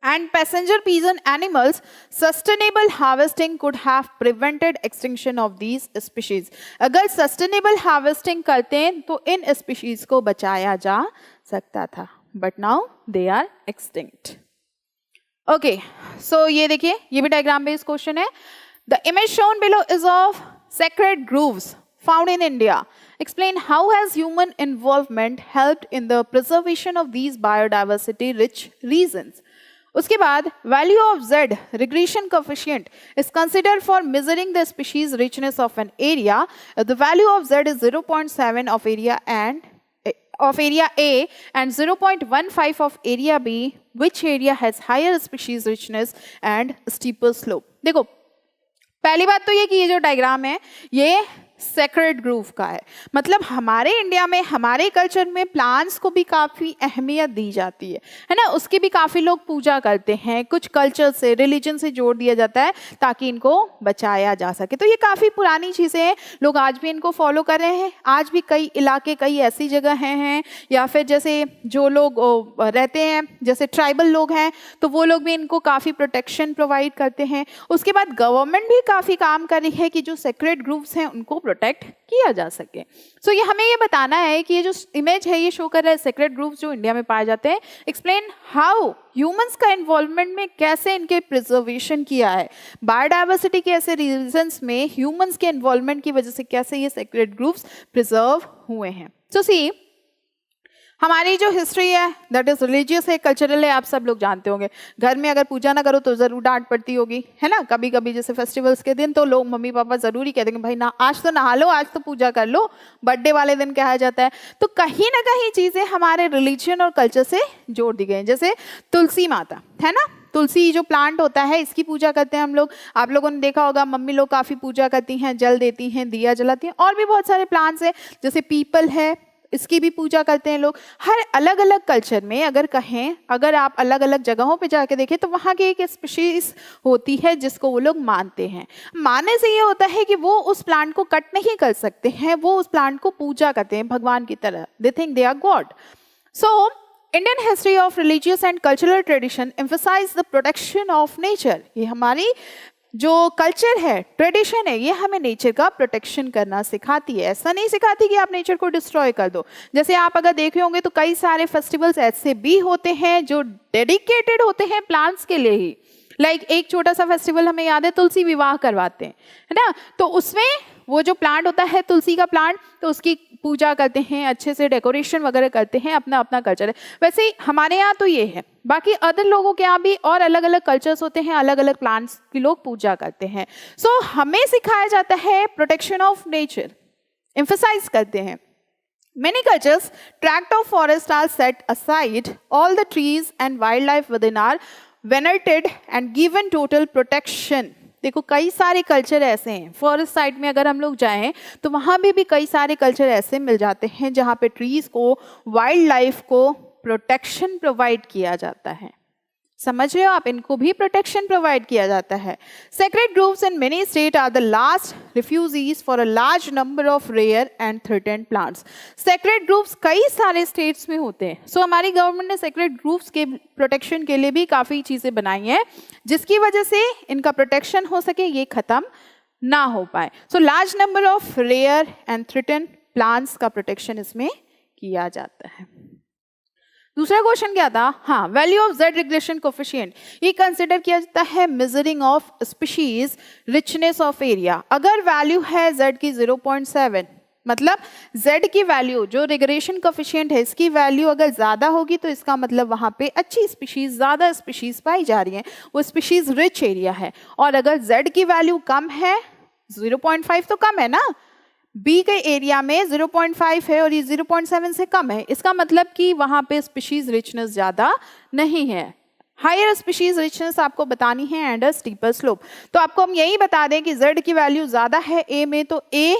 Speaker 1: and passenger pigeon animals, sustainable harvesting could have prevented extinction of these species। अगर sustainable harvesting करते हैं तो इन species को बचाया जा सकता था, but now they are extinct। Okay, so ये देखिए, ये भी diagram based question है। The image shown below is of sacred groves found in India। Explain how has human involvement helped in the preservation of these biodiversity rich regions। उसके बाद value of Z regression coefficient is considered for measuring the species richness of an area। The value of Z is 0.7 of area A and 0.15 of area B। Which area has higher species richness and steeper slope। देखो, पहली बात तो ये कि ये जो डायग्राम है ये सेक्रेड ग्रूव का है। मतलब हमारे इंडिया में, हमारे कल्चर में प्लांट्स को भी काफ़ी अहमियत दी जाती है ना। उसकी भी काफ़ी लोग पूजा करते हैं, कुछ कल्चर से, रिलीजन से जोड़ दिया जाता है ताकि इनको बचाया जा सके। तो ये काफ़ी पुरानी चीज़ें हैं, लोग आज भी इनको फॉलो कर रहे हैं। आज भी कई इलाके, कई ऐसी जगह हैं या फिर जैसे जो लोग रहते हैं, जैसे ट्राइबल लोग हैं, तो वो लोग भी इनको काफ़ी प्रोटेक्शन प्रोवाइड करते हैं। उसके बाद गवर्नमेंट भी काफ़ी काम कर रही है कि जो सेक्रेड ग्रूव्स हैं उनको प्रोटेक्ट किया जा सके। सो ये हमें ये बताना है कि ये जो इमेज है ये शो कर रहा है सेक्रेड ग्रूव्स जो इंडिया में पाए जाते हैं। एक्सप्लेन हाउ ह्यूमंस का इन्वॉल्वमेंट में कैसे इनके प्रिजर्वेशन किया है, बायोडाइवर्सिटी के ऐसे रीजंस में ह्यूमंस के इन्वॉल्वमेंट की वजह से कैसे ये सेक्रेड ग्रूव्स प्रिजर्व हुए हैं। सो सी, हमारी जो हिस्ट्री है दैट इज रिलीजियस है, कल्चरल है, आप सब लोग जानते होंगे। घर में अगर पूजा ना करो तो जरूर डांट पड़ती होगी, है ना। कभी कभी जैसे फेस्टिवल्स के दिन तो लोग, मम्मी पापा जरूर ही कहते हैं भाई ना, आज तो नहा लो, आज तो पूजा कर लो। बर्थडे वाले दिन कहा जाता है। तो कहीं ना कहीं चीजें हमारे रिलीजन और कल्चर से जोड़ दी गई हैं। जैसे तुलसी माता है ना, तुलसी जो प्लांट होता है इसकी पूजा करते हैं हम लोग। आप लोगों ने देखा होगा मम्मी लोग काफ़ी पूजा करती हैं, जल देती हैं, दिया जलाती हैं। और भी बहुत सारे प्लांट्स हैं, जैसे पीपल है, इसकी भी पूजा करते हैं लोग। हर अलग अलग कल्चर में अगर कहें, अगर आप अलग अलग जगहों पे जाके देखें तो वहाँ की एक स्पीशीज होती है जिसको वो लोग मानते हैं। मानने से ये होता है कि वो उस प्लांट को कट नहीं कर सकते हैं, वो उस प्लांट को पूजा करते हैं भगवान की तरह। They think they are god. So Indian history of religious and cultural tradition emphasise the protection of nature. ये हमारी जो कल्चर है, ट्रेडिशन है, ये हमें नेचर का प्रोटेक्शन करना सिखाती है। ऐसा नहीं सिखाती कि आप नेचर को डिस्ट्रॉय कर दो। जैसे आप अगर देखे होंगे तो कई सारे फेस्टिवल्स ऐसे भी होते हैं जो डेडिकेटेड होते हैं प्लांट्स के लिए ही। लाइक एक छोटा सा फेस्टिवल हमें याद है, तुलसी विवाह करवाते हैं, है ना। तो उसमें वो जो प्लांट होता है तुलसी का प्लांट, तो उसकी पूजा करते हैं, अच्छे से डेकोरेशन वगैरह करते हैं, अपना अपना कल्चर है। वैसे ही हमारे यहाँ तो ये है, बाकी अदर लोगों के यहाँ भी और अलग अलग कल्चर्स होते हैं, अलग अलग प्लांट्स की लोग पूजा करते हैं। सो हमें सिखाया जाता है प्रोटेक्शन ऑफ नेचर, एम्फसाइज करते हैं। Many cultures, tract of forest are set aside, all the trees and wildlife within are venerated and given total protection। देखो कई सारे कल्चर ऐसे हैं, फॉरेस्ट साइड में अगर हम लोग जाएं तो वहाँ भी कई सारे कल्चर ऐसे मिल जाते हैं जहाँ पे ट्रीज को, वाइल्ड लाइफ को प्रोटेक्शन प्रोवाइड किया जाता है। समझ रहे हो आप, इनको भी प्रोटेक्शन प्रोवाइड किया जाता है। Sacred groves in many state are the last refugees for a large number of rare and threatened plants. Sacred groves कई सारे स्टेट्स में होते हैं। सो हमारी गवर्नमेंट ने सेक्रेड ग्रूव्स के प्रोटेक्शन के लिए भी काफ़ी चीज़ें बनाई हैं जिसकी वजह से इनका प्रोटेक्शन हो सके, ये ख़त्म ना हो पाए। So large number of rare and threatened plants का प्रोटेक्शन इसमें किया जाता है। दूसरा क्वेश्चन क्या था? हाँ, value of Z regression coefficient, ये कंसिडर किया जाता है measuring of species richness of area. अगर वैल्यू है जेड की 0.7, मतलब z की वैल्यू जो रिग्रेशन कोफिशिएंट है इसकी वैल्यू अगर ज़्यादा होगी तो इसका मतलब वहाँ पे अच्छी स्पीशीज, ज़्यादा स्पीशीज पाई जा रही हैं, वो स्पीशीज रिच एरिया है। और अगर z की वैल्यू कम है, 0.5 तो कम है ना, बी के एरिया में 0.5 है और ये 0.7 से कम है, इसका मतलब कि वहाँ पे स्पीशीज रिचनेस ज़्यादा नहीं है। हायर स्पीशीज रिचनेस आपको बतानी है एंड अ स्टीपर स्लोप। तो आपको हम यही बता दें कि z की वैल्यू ज़्यादा है a में तो a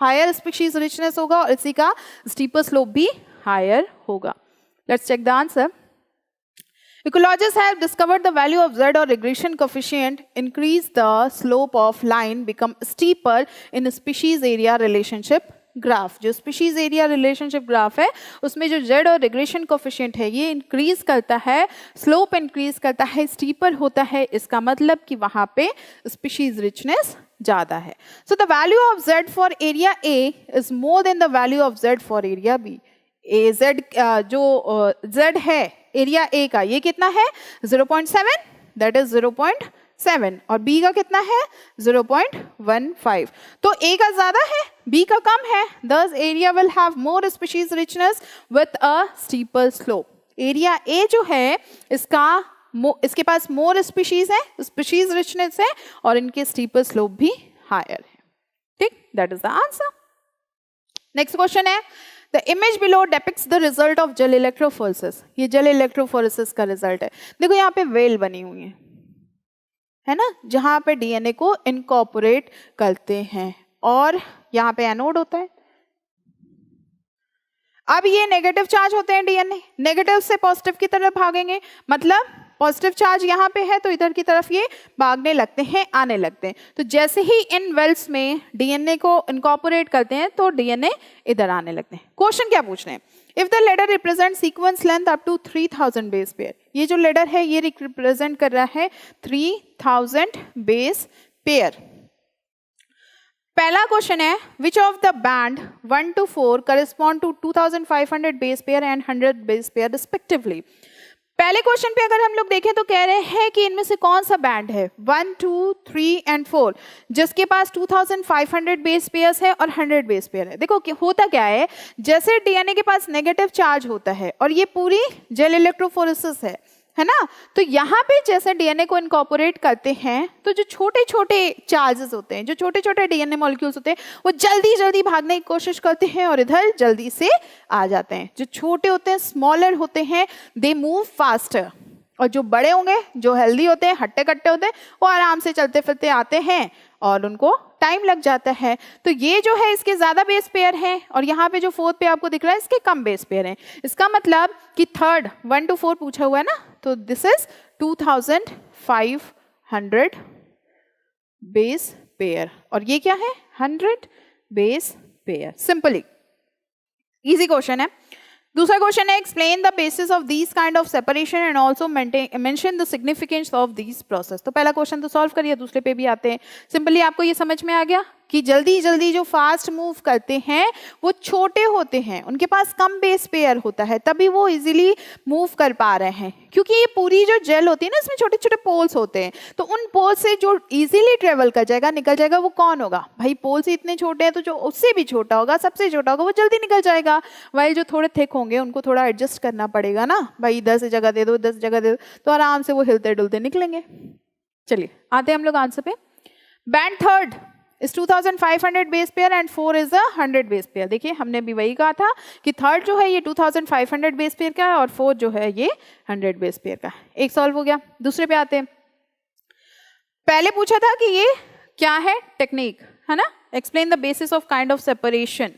Speaker 1: हायर स्पीशीज रिचनेस होगा और इसी का स्टीपर स्लोप भी हायर होगा. Let's check the answer. Ecologists have discovered the value of Z or regression coefficient increase the slope of line become steeper in species area relationship graph. जो species area relationship graph है उसमें जो Z और regression coefficient है ये increase करता है, slope increase करता है, steeper होता है. इसका मतलब कि वहाँ पे species richness ज़्यादा है. So the value of Z for area A is more than the value of Z for area B. Z जो Z है एरिया ए का ये कितना है 0.7 दैट इज 0.7 और बी का कितना है 0.15. तो ए का ज्यादा है बी का कम है. thus area will have more species richness with a steeper slope. Area A जो है इसके पास मोर स्पीशीज है, स्पीशीज रिचनेस है और इनके स्टीपर स्लोप भी हायर है. ठीक, that is the answer. Next question है The image below depicts the result of gel electrophoresis. ये gel electrophoresis का रिजल्ट है. देखो यहाँ पे वेल बनी हुई है ना, जहाँ पे डीएनए को इनकॉर्पोरेट करते हैं और यहाँ पे एनोड होता है. अब ये नेगेटिव चार्ज होते हैं डीएनए, नेगेटिव से पॉजिटिव की तरफ भागेंगे, मतलब पॉजिटिव चार्ज यहाँ पे है तो इधर की तरफ ये भागने लगते हैं, आने लगते हैं. तो जैसे ही इन वेल्स में डीएनए को इनकॉर्पोरेट करते हैं तो डीएनए इधर आने लगते हैं. क्वेश्चन क्या पूछ रहे हैं? If the ladder represent sequence length up to 3000 base pair. ये जो लेडर है ये रिप्रेजेंट कर रहा है 3000 बेस पेयर. पहला क्वेश्चन है which of the band 1 to 4 correspond to 2500 base pair and 100 base pair respectively. पहले क्वेश्चन पे अगर हम लोग देखें तो कह रहे हैं कि इनमें से कौन सा बैंड है 1, 2, 3 एंड 4 जिसके पास 2500 बेस पेयर्स है और 100 बेस पेयर है. देखो होता क्या है, जैसे डीएनए के पास नेगेटिव चार्ज होता है और ये पूरी जेल इलेक्ट्रोफोरेसिस है ना, तो यहाँ पे जैसे डीएनए को इनकॉर्पोरेट करते हैं तो जो छोटे छोटे चार्जेस होते हैं, जो छोटे छोटे डीएनए मॉलिक्यूल्स होते हैं वो जल्दी जल्दी भागने की कोशिश करते हैं और इधर जल्दी से आ जाते हैं. जो छोटे होते हैं, स्मॉलर होते हैं, दे मूव फास्टर. और जो बड़े होंगे, जो हेल्दी होते हैं, हट्टे कट्टे होते हैं, वो आराम से चलते फिरते आते हैं और उनको टाइम लग जाता है. तो ये जो है इसके ज्यादा बेस पेयर है और यहाँ पे जो फोर्थ पे आपको दिख रहा है इसके कम बेस पेयर है. इसका मतलब कि थर्ड 1 to 4 पूछा हुआ है ना, तो दिस इज 2500 बेस पेयर और ये क्या है 100 base pair. Simply easy question है. दूसरा क्वेश्चन है explain the basis of these kind of separation and also mention the significance of these process. तो पहला क्वेश्चन तो सॉल्व करिए, दूसरे पे भी आते हैं. सिंपली आपको ये समझ में आ गया कि जल्दी जल्दी जो फास्ट मूव करते हैं वो छोटे होते हैं, उनके पास कम बेस पेयर होता है, तभी वो इजीली मूव कर पा रहे हैं. क्योंकि ये पूरी जो जेल होती है ना इसमें छोटे छोटे पोल्स होते हैं, तो उन पोल्स से जो इजीली ट्रेवल कर जाएगा, निकल जाएगा, वो कौन होगा भाई? पोल्स इतने छोटे हैं तो जो उससे भी छोटा होगा, सबसे छोटा होगा, वो जल्दी निकल जाएगा. वही जो थोड़े थिक होंगे उनको थोड़ा एडजस्ट करना पड़ेगा ना भाई, इधर से जगह दे दो, इधर से जगह दे दो, तो आराम से वो हिलते डुलते निकलेंगे. चलिए आते हैं हम लोग आंसर पे. Band third is 2500 base pair and 4 is a 100 base pair. देखिए हमने भी वही कहा था कि थर्ड जो है ये 2500 बेस पेयर का है और फोर्थ जो है ये 100 बेस पेयर का है. एक सॉल्व हो गया. दूसरे पे आते हैं. पहले पूछा था कि ये क्या है टेक्निक, है ना, explain the basis of kind of separation.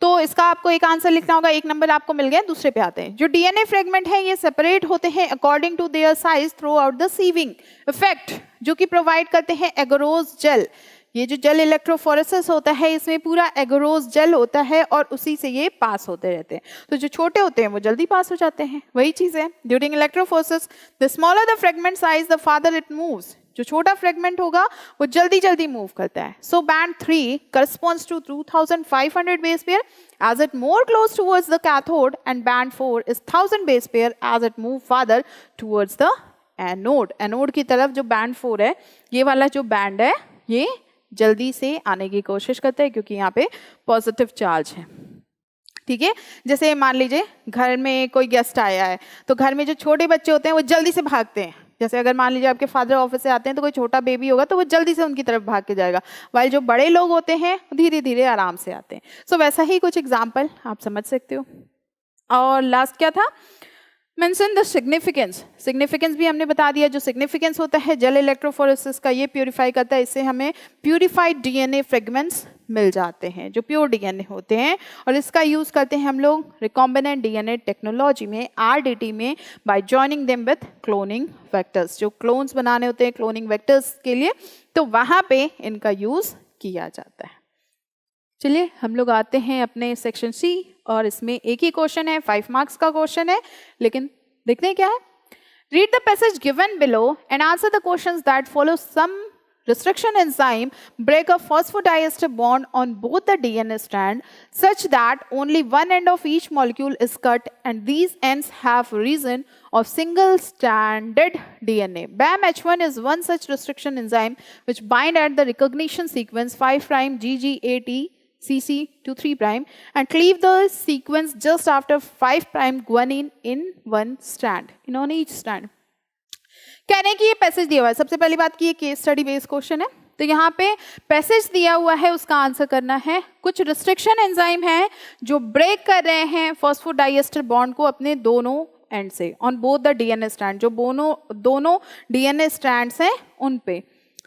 Speaker 1: तो इसका आपको एक आंसर लिखना होगा, एक नंबर आपको मिल गया. दूसरे पे आते हैं. जो डीएनए फ्रेगमेंट है ये सेपरेट होते हैं according to their size throughout the sieving effect, जो कि प्रोवाइड करते हैं एगरोज जेल. ये जो जेल इलेक्ट्रोफोरेसिस होता है इसमें पूरा एगरोज जेल होता है और उसी से ये पास होते रहते हैं. तो जो छोटे होते हैं वो जल्दी पास हो जाते हैं. वही चीज है. During electrophoresis the smaller the fragment size the father it moves. जो छोटा फ्रेगमेंट होगा वो जल्दी जल्दी मूव करता है. सो band 3 corresponds to 2500 base pair as it more close towards the cathode and band 4 is 1000 base pair as it move farther towards the anode. Anode की तरफ जो बैंड 4 है, ये वाला जो बैंड है ये जल्दी से आने की कोशिश करता है क्योंकि यहाँ पे पॉजिटिव चार्ज है. ठीक है, जैसे मान लीजिए घर में कोई गेस्ट आया है तो घर में जो छोटे बच्चे होते हैं वो जल्दी से भागते हैं. जैसे अगर मान लीजिए आपके फादर ऑफिस से आते हैं तो कोई छोटा बेबी होगा तो वो जल्दी से उनकी तरफ भाग के जाएगा, वाइल जो बड़े लोग होते हैं धीरे धीरे आराम से आते हैं. सो वैसा ही कुछ एग्जाम्पल आप समझ सकते हो. और लास्ट क्या था, मेंशन द सिग्निफिकेंस, सिग्निफिकेंस भी हमने बता दिया। जो सिग्निफिकेंस होता है जेल इलेक्ट्रोफोरेसिस का, ये प्यूरिफाई करता है, इससे हमें प्यूरिफाइड डीएनए फ्रेगमेंट्स मिल जाते हैं जो प्योर डीएनए होते हैं, और इसका यूज करते हैं हम लोग रिकॉम्बिनेंट डीएनए टेक्नोलॉजी में, आरडीटी में, bye joining them with cloning vectors. जो क्लोन्स बनाने होते हैं क्लोनिंग वेक्टर्स के लिए, तो वहां पे इनका यूज किया जाता है। चलिए हम लोग आते हैं अपने सेक्शन सी, और इसमें एक ही क्वेश्चन है, 5 मार्क्स का क्वेश्चन है, लेकिन देखते हैं क्या है। Read the passage given below and answer the questions that follow. Some restriction enzyme break a phosphodiester bond on both the DNA strand such that only one end of each molecule is cut, and these ends have region of single stranded DNA. BAMH1 is one such restriction enzyme which bind at the recognition sequence 5' GGAT CC to 3' and cleave the sequence just after 5' guanine in one strand, on each strand. कहने की ये पैसेज दिया हुआ है। सबसे पहली बात की ये केस स्टडी बेस्ड क्वेश्चन है, तो यहाँ पे पैसेज दिया हुआ है, उसका आंसर करना है। कुछ रिस्ट्रिक्शन एंजाइम है जो ब्रेक कर रहे हैं फॉस्फोडाइएस्टर बॉन्ड को अपने दोनों एंड से, on both the DNA strand, जो दोनों डीएनए स्ट्रैंड्स हैं उन पे,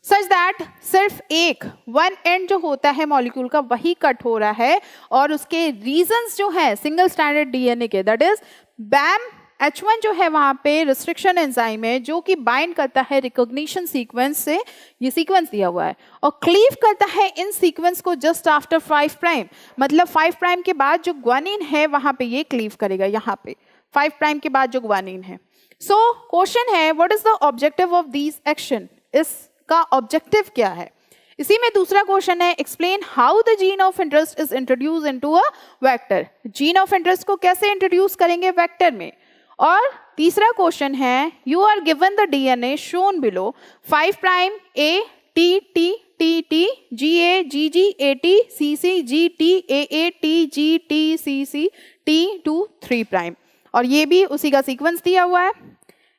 Speaker 1: सच दैट सिर्फ एक वन एंड जो होता है मॉलिक्यूल का वही कट हो रहा है, और उसके रीजंस जो है सिंगल स्ट्रैंडेड डीएनए के, दैट इज BAMH1 जो है वहां पे रिस्ट्रिक्शन एंजाइम है जो कि बाइंड करता है रिकॉग्निशन सीक्वेंस से, ये सीक्वेंस दिया हुआ है, और क्लीव करता है इन सीक्वेंस को जस्ट आफ्टर 5', मतलब 5' के बाद जो ग्वानिन है वहां पे ये क्लीव करेगा, यहाँ पे 5' के बाद जो ग्वानिन है। सो क्वेश्चन है what is the objective of this action, इसका ऑब्जेक्टिव क्या है। इसी में दूसरा क्वेश्चन है explain how the gene of interest is introduce into a vector. Gene of interest को कैसे इंट्रोड्यूस करेंगे वेक्टर में। और तीसरा क्वेश्चन है you are given the DNA shown below 5' A T T T T G A G G A T C C G T A A T G T C C T to 3', और ये भी उसी का सीक्वेंस दिया हुआ है।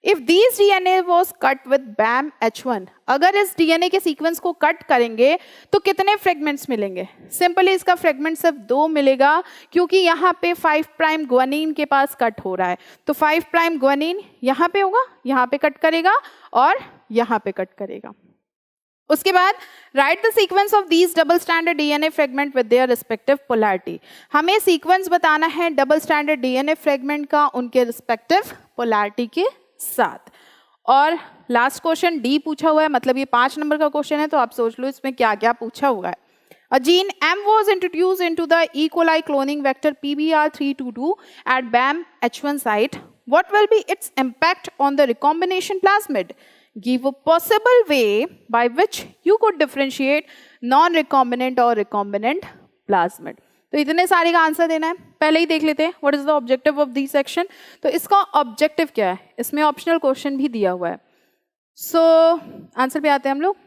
Speaker 1: If these DNA was cut with BAMH1, अगर इस DNA के सीक्वेंस को कट करेंगे तो कितने फ्रेगमेंट्स मिलेंगे। सिंपली इसका फ्रेगमेंट सिर्फ 2 मिलेगा, क्योंकि यहाँ पे 5' ग्वानिन के पास कट हो रहा है, तो 5' ग्वानिन यहाँ पे होगा, यहाँ पे कट करेगा और यहाँ पे कट करेगा। उसके बाद right the sequence of these double standard DNA fragment with their respective polarity. हमें सीक्वेंस बताना है डबल स्टैंडर्ड डीएनए फ्रेगमेंट का उनके रिस्पेक्टिव पोलैरिटी के साथ। और लास्ट क्वेश्चन डी पूछा हुआ है, मतलब ये 5 नंबर का क्वेश्चन है, तो आप सोच लो इसमें क्या क्या पूछा हुआ है। A gene M was introduced into the E. coli cloning vector PBR322 at BAMH1 site. What will be its impact on the recombination plasmid? Give a possible way by which you could differentiate non-recombinant or recombinant plasmid. तो इतने सारे का आंसर देना है, पहले ही देख लेते हैं what is the objective of this section. तो इसका ऑब्जेक्टिव क्या है, इसमें ऑप्शनल क्वेश्चन भी दिया हुआ है। सो आंसर पे आते हैं हम लोग।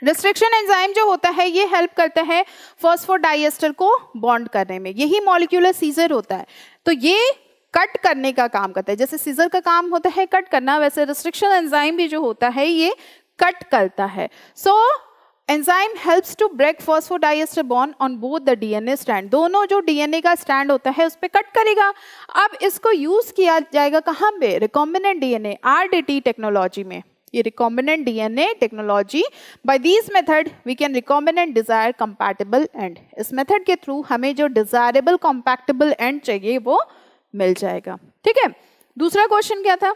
Speaker 1: रिस्ट्रिक्शन एंजाइम जो होता है ये हेल्प करता है फॉस्फोडाइएस्टर को बॉन्ड करने में, यही मॉलिक्यूलर सीजर होता है, तो ये कट करने का काम करता है। जैसे सीजर का काम होता है कट करना, वैसे रिस्ट्रिक्शन एंजाइम भी जो होता है ये कट करता है। So enzyme helps to break phosphodiester bond on both the DNA strand, दोनों जो डीएनए का स्ट्रैंड होता है उस पर कट करेगा। अब इसको यूज किया जाएगा कहाँ पे, रिकॉम्बिनेंट डीएनए आरडीटी टेक्नोलॉजी में। ये recombinant DNA technology, by this method we can recombinant desire compatible end. इस मेथड के थ्रू हमें जो डिजायरेबल कंपैटिबल एंड चाहिए वो मिल जाएगा। ठीक है, दूसरा क्वेश्चन क्या था,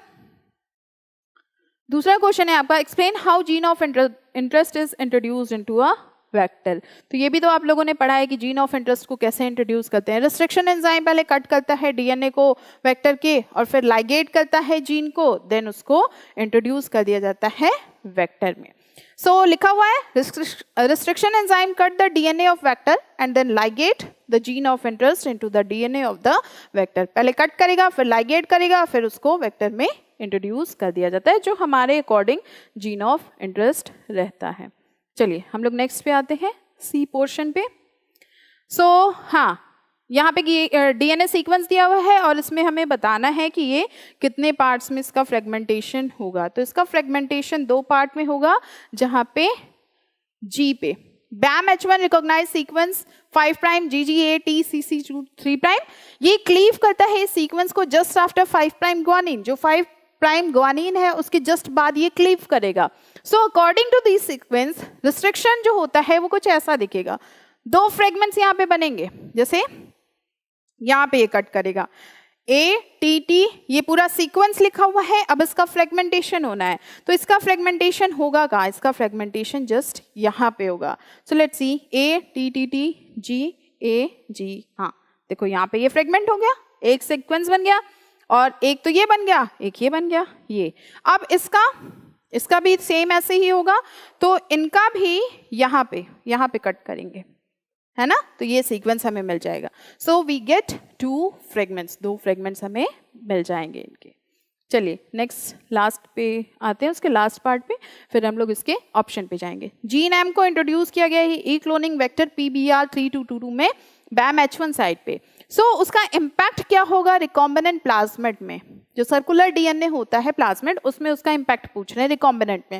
Speaker 1: दूसरा क्वेश्चन है आपका explain how gene of interest is introduced into a vector. तो ये भी तो आप लोगों ने पढ़ा है कि जीन ऑफ इंटरेस्ट को कैसे इंट्रोड्यूस करते हैं। रिस्ट्रिक्शन एंजाइम पहले कट करता है डीएनए को वेक्टर के, और फिर लाइगेट करता है जीन को, देन उसको इंट्रोड्यूस कर दिया जाता है वेक्टर में। सो लिखा हुआ है restriction enzyme cut the DNA of vector and then ligate the gene of interest into the DNA of the vector. पहले कट करेगा, फिर लाइगेट करेगा, फिर उसको वेक्टर में इंट्रोड्यूस कर दिया जाता है, जो हमारे अकॉर्डिंग जीन ऑफ इंटरेस्ट रहता है। चलिए हम लोग नेक्स्ट पे आते हैं, सी पोर्शन पे। सो हाँ, यहाँ पे डीएनए सीक्वेंस दिया हुआ है और इसमें हमें बताना है कि ये कितने पार्ट्स में इसका फ्रेगमेंटेशन होगा। तो इसका फ्रेगमेंटेशन 2 पार्ट में होगा, जहाँ पे जी पे BAM H1 recognise sequence 5 prime GGA T CC 3 prime, ये क्लीव करता है इस सीक्वेंस को जस्ट आफ्टर 5 प्राइम ग्वानिन, जो 5 प्राइम ग्वानिन है उसके जस्ट बाद ये क्लीव करेगा। So according to this sequence restriction जो होता है वो कुछ ऐसा दिखेगा, 2 फ्रेगमेंट्स यहाँ पे बनेंगे, जैसे यहाँ पे ये कट करेगा ATT, ये पूरा सीक्वेंस लिखा हुआ है, अब इसका फ्रेगमेंटेशन होना है, तो इसका फ्रेगमेंटेशन होगा कहाँ, इसका फ्रेगमेंटेशन जस्ट यहाँ पे होगा। सो लेट्स सी ATTTGAG, हाँ देखो यहाँ पे ये फ्रेगमेंट हो गया, एक सीक्वेंस बन गया, और एक तो ये बन गया, एक ये बन गया, ये अब इसका भी सेम ऐसे ही होगा, तो इनका भी यहाँ पे कट करेंगे, है ना, तो ये सीक्वेंस हमें मिल जाएगा। So we get 2 fragments, 2 fragments हमें मिल जाएंगे इनके। चलिए नेक्स्ट लास्ट पे आते हैं, उसके लास्ट पार्ट पे, फिर हम लोग इसके ऑप्शन पे जाएंगे। जीन एम को इंट्रोड्यूस किया गया है ई क्लोनिंग वेक्टर PBR3222 में BAM H1 साइड पे। सो उसका इम्पैक्ट क्या होगा रिकॉम्बिनेंट प्लाज्मिड में, जो सर्कुलर DNA होता है प्लाज्मिड, उसमें उसका इम्पैक्ट पूछ रहे हैं रिकॉम्बिनेंट में।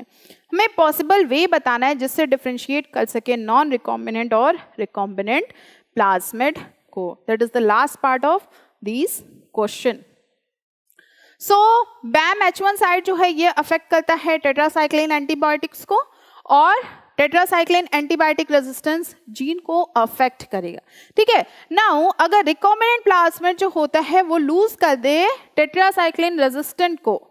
Speaker 1: हमें पॉसिबल वे बताना है जिससे डिफरेंशिएट कर सके नॉन रिकॉम्बिनेंट और रिकॉम्बिनेंट प्लाज्मिड को। That is the last part of this question. So BAM H1 side जो है ये अफेक्ट करता है टेट्रासाइक्लिन एंटीबायोटिक्स को, और टेट्रासाइक्लिन एंटीबायोटिक रेजिस्टेंस जीन को अफेक्ट करेगा। ठीक है, नाउ अगर रिकॉम्बिनेंट प्लाज्मिड जो होता है वो लूज कर दे टेट्रासाइक्लिन रेजिस्टेंट को,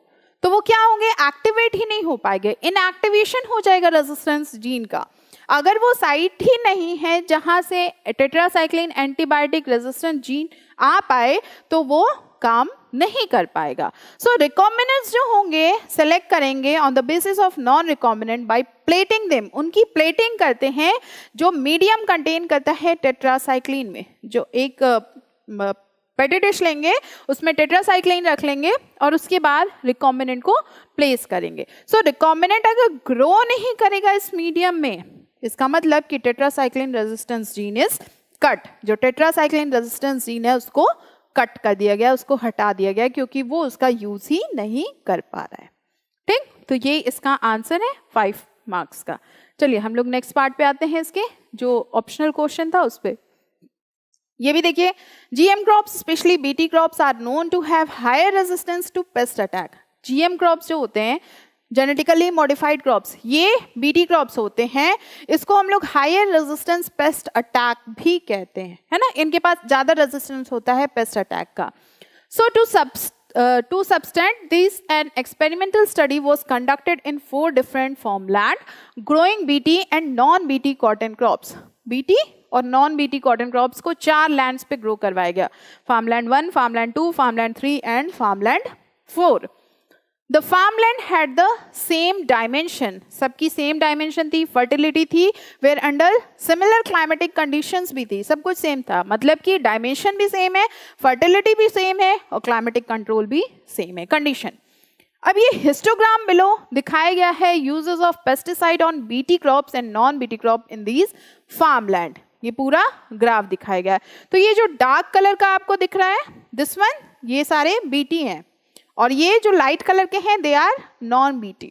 Speaker 1: तो वो क्या होंगे, एक्टिवेट ही नहीं हो पाएंगे, इनएक्टिवेशन हो जाएगा रेजिस्टेंस जीन का। अगर वो साइट ही नहीं है जहां से टेट्रासाइक्लिन एंटीबायोटिक रेजिस्टेंट जीन आ पाए, तो वो काम नहीं कर पाएगा। सो रिकॉम्बिनेंट्स जो होंगे सेलेक्ट करेंगे on the basis of non recombinant by plating them, उनकी प्लेटिंग करते हैं जो मीडियम कंटेन करता है टेट्रासाइक्लिन में। जो एक पेटी डिश लेंगे, उसमें टेट्रासाइक्लिन रख लेंगे और उसके बाद रिकॉम्बिनेंट को प्लेस करेंगे। सो रिकॉम्बिनेंट अगर ग्रो नहीं करेगा इस मीडियम में, इसका मतलब कि tetracycline resistance gene is cut. जो टेट्रासाइक्लिन रेजिस्टेंस जीन है उसको कट कर दिया गया, उसको हटा दिया गया, क्योंकि वो उसका यूज ही नहीं कर पा रहा है। ठीक, तो ये इसका आंसर है 5 मार्क्स का। चलिए हम लोग नेक्स्ट पार्ट पे आते हैं, इसके जो ऑप्शनल क्वेश्चन था उस पे। ये भी देखिए, GM crops specially BT crops are known to have higher resistance to pest attack. GM crops जो होते हैं, जेनेटिकली मॉडिफाइड क्रॉप्स, ये BT क्रॉप्स होते हैं, इसको हम लोग हायर रेजिस्टेंस पेस्ट अटैक भी कहते हैं, है ना, इनके पास ज्यादा रेजिस्टेंस होता है पेस्ट अटैक का। सो to substantiate this, an experimental study was conducted in 4 different farmland growing BT and non-BT cotton crops. BT और नॉन BT कॉटन क्रॉप्स को 4 लैंड्स पे ग्रो करवाया गया, farmland 1, farmland 2, farmland 3 and farmland 4। The farmland had the same dimension, सबकी सेम डायमेंशन थी, फर्टिलिटी थी, were under similar climatic conditions भी थी, सब कुछ सेम था, मतलब कि डायमेंशन भी सेम है, फर्टिलिटी भी सेम है और क्लाइमेटिक कंट्रोल भी सेम है कंडीशन। अब ये हिस्टोग्राम बिलो दिखाया गया है uses of pesticide on BT crops and non BT crop in these farmland, ये पूरा ग्राफ दिखाया गया है। तो ये जो डार्क कलर का आपको दिख रहा है, दिस वन, ये सारे BT हैं, और ये जो लाइट कलर के हैं they are non BT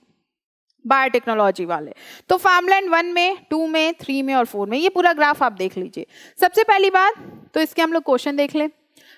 Speaker 1: biotechnology वाले। तो फार्मलैंड 1 में, 2 में, 3 में और 4 में, ये पूरा ग्राफ आप देख लीजिए। सबसे पहली बात तो इसके हम लोग क्वेश्चन देख लें।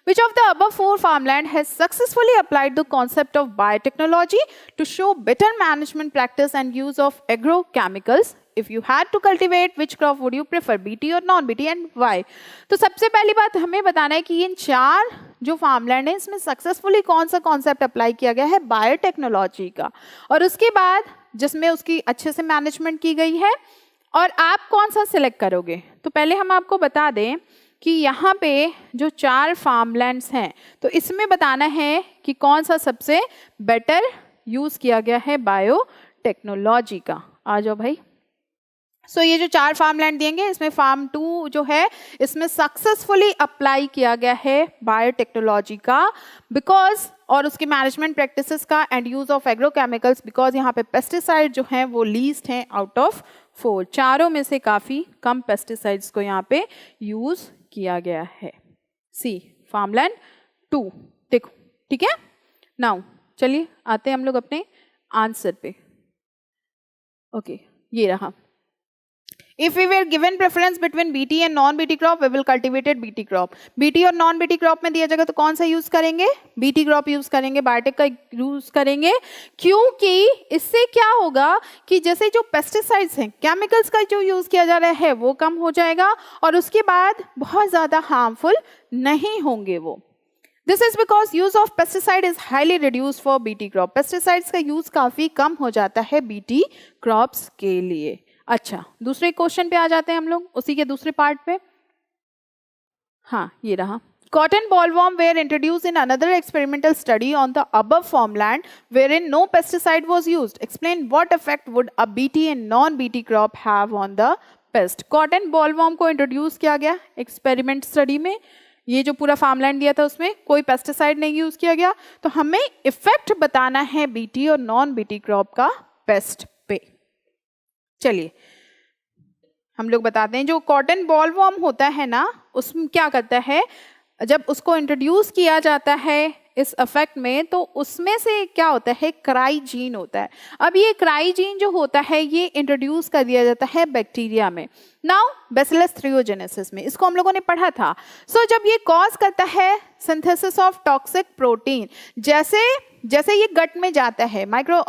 Speaker 1: Which of the above 4 farmland has successfully applied the concept of biotechnology to show better management practice and use of agrochemicals? If you had to cultivate, which crop would you prefer, BT or non-BT and why? तो सबसे पहली बात हमें बताना है कि इन 4 जो फार्मलैंड है इसमें सक्सेसफुली कौन सा कॉन्सेप्ट अप्लाई किया गया है, बायोटेक्नोलॉजी का, और उसके बाद जिसमें उसकी अच्छे से मैनेजमेंट की गई है, और आप कौन सा सिलेक्ट करोगे। तो पहले हम आपको बता दें कि यहाँ पे जो 4 फार्मलैंड्स हैं, तो इसमें बताना है कि कौन सा सबसे बेटर यूज किया गया है बायोटेक्नोलॉजी का। आ जाओ भाई। सो ये जो 4 फार्मलैंड देंगे, इसमें फार्म 2 जो है इसमें सक्सेसफुली अप्लाई किया गया है बायोटेक्नोलॉजी का, बिकॉज, और उसकी मैनेजमेंट प्रैक्टिसेस का and use of agrochemicals, because यहाँ पे पेस्टिसाइड जो हैं वो लीस्ट हैं आउट ऑफ 4, चारों में से काफ़ी कम पेस्टिसाइड्स को यहाँ पे यूज किया गया है। सी फार्मलैंड 2 देखो, ठीक है। नाउ चलिए आते हैं हम लोग अपने आंसर पे। ओके, ये रहा। If we were given preference between BT and non-BT crop, we will cultivated BT crop. BT और non-BT crop में दिया जाएगा तो कौन सा यूज करेंगे? BT crop यूज करेंगे, बायोटेक का यूज करेंगे, क्योंकि इससे क्या होगा कि जैसे जो पेस्टिसाइड्स हैं, केमिकल्स का जो यूज किया जा रहा है वो कम हो जाएगा और उसके बाद बहुत ज्यादा हार्मफुल नहीं होंगे वो. This is because use of pesticide is highly reduced for BT crop. Pesticides का यूज काफी कम हो जाता है BT crops के लिए. अच्छा, दूसरे क्वेश्चन पे आ जाते हैं हम लोग, उसी के दूसरे पार्ट पे. हाँ, ये रहा. Cotton bollworm were introduced in another experimental study on the above farmland wherein no pesticide was used. Explain what effect would a BT and non-BT crop have on the pest. Cotton bollworm को introduce किया गया एक्सपेरिमेंट स्टडी में. ये जो पूरा फार्मलैंड दिया था उसमें कोई पेस्टिसाइड नहीं यूज किया गया, तो हमें इफेक्ट बताना है बीटी और नॉन बीटी क्रॉप का पेस्ट पे. चलिए हम लोग बताते हैं. जो कॉटन बॉलवर्म होता है ना, उसमें क्या करता है, जब उसको इंट्रोड्यूस किया जाता है इस इफेक्ट में, तो उसमें से क्या होता है, क्राइजीन होता है. अब ये क्राइजीन जो होता है ये इंट्रोड्यूस कर दिया जाता है बैक्टीरिया में. नाउ बैसिलस थ्रियोजेनेसिस में इसको हम लोगों ने पढ़ा था. सो जब ये कॉज करता है सिंथेसिस ऑफ टॉक्सिक प्रोटीन, जैसे जैसे ये गट में जाता है, माइक्रो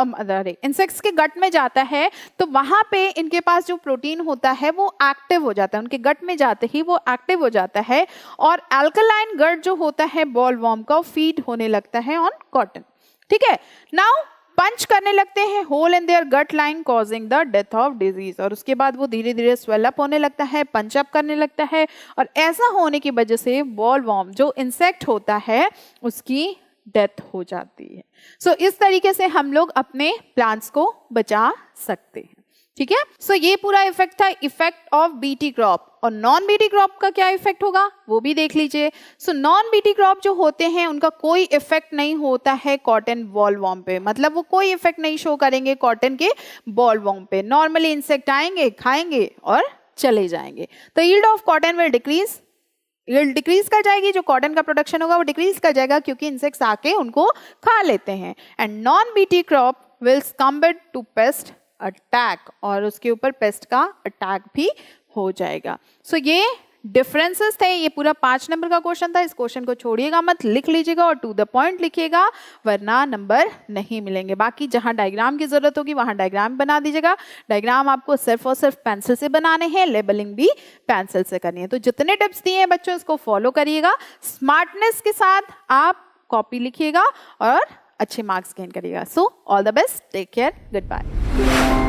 Speaker 1: इंसेक्ट्स के गट में जाता है, तो वहां पे इनके पास जो प्रोटीन होता है वो एक्टिव हो जाता है, उनके गट में जाते ही वो एक्टिव हो जाता है और अल्कलाइन गट जो होता है बॉलवर्म का फीड होने लगता है ऑन कॉटन. ठीक है. नाउ पंच करने लगते हैं hole in their gut line causing the death of disease, और उसके बाद वो धीरे धीरे स्वेलअप होने लगता है, पंच अप करने लगता है, और ऐसा होने की वजह से बॉलवर्म जो इंसेक्ट होता है उसकी डेथ हो जाती है. सो इस तरीके से हम लोग अपने प्लांट्स को बचा सकते हैं. ठीक है. सो ये पूरा इफेक्ट था, इफेक्ट ऑफ बीटी क्रॉप. और नॉन बीटी क्रॉप का क्या इफेक्ट होगा वो भी देख लीजिए. सो नॉन बीटी क्रॉप जो होते हैं उनका कोई इफेक्ट नहीं होता है कॉटन बॉलवर्म पे, मतलब वो कोई इफेक्ट नहीं शो करेंगे कॉटन के बॉलवर्म पे. नॉर्मली इंसेक्ट आएंगे, खाएंगे और चले जाएंगे. तो yield of cotton will decrease, yield decrease कर जाएगी, जो कॉटन का प्रोडक्शन होगा वो डिक्रीज कर जाएगा क्योंकि इंसेक्ट्स आके उनको खा लेते हैं. And non BT crop will succumbed to pest attack, और उसके ऊपर पेस्ट का अटैक भी हो जाएगा. सो ये डिफरेंसेस थे. ये पूरा 5 नंबर का क्वेश्चन था. इस क्वेश्चन को छोड़िएगा मत, लिख लीजिएगा और टू द पॉइंट लिखिएगा, वरना नंबर नहीं मिलेंगे. बाकी जहां डायग्राम की जरूरत होगी वहां डायग्राम बना दीजिएगा. डायग्राम आपको सिर्फ और सिर्फ पेंसिल से बनाने हैं, लेबलिंग भी पेंसिल से करनी है. तो जितने टिप्स दिए हैं बच्चों इसको फॉलो करिएगा. स्मार्टनेस के साथ आप कॉपी लिखिएगा और अच्छे मार्क्स गेन करिएगा. So all the best, take care, good bye.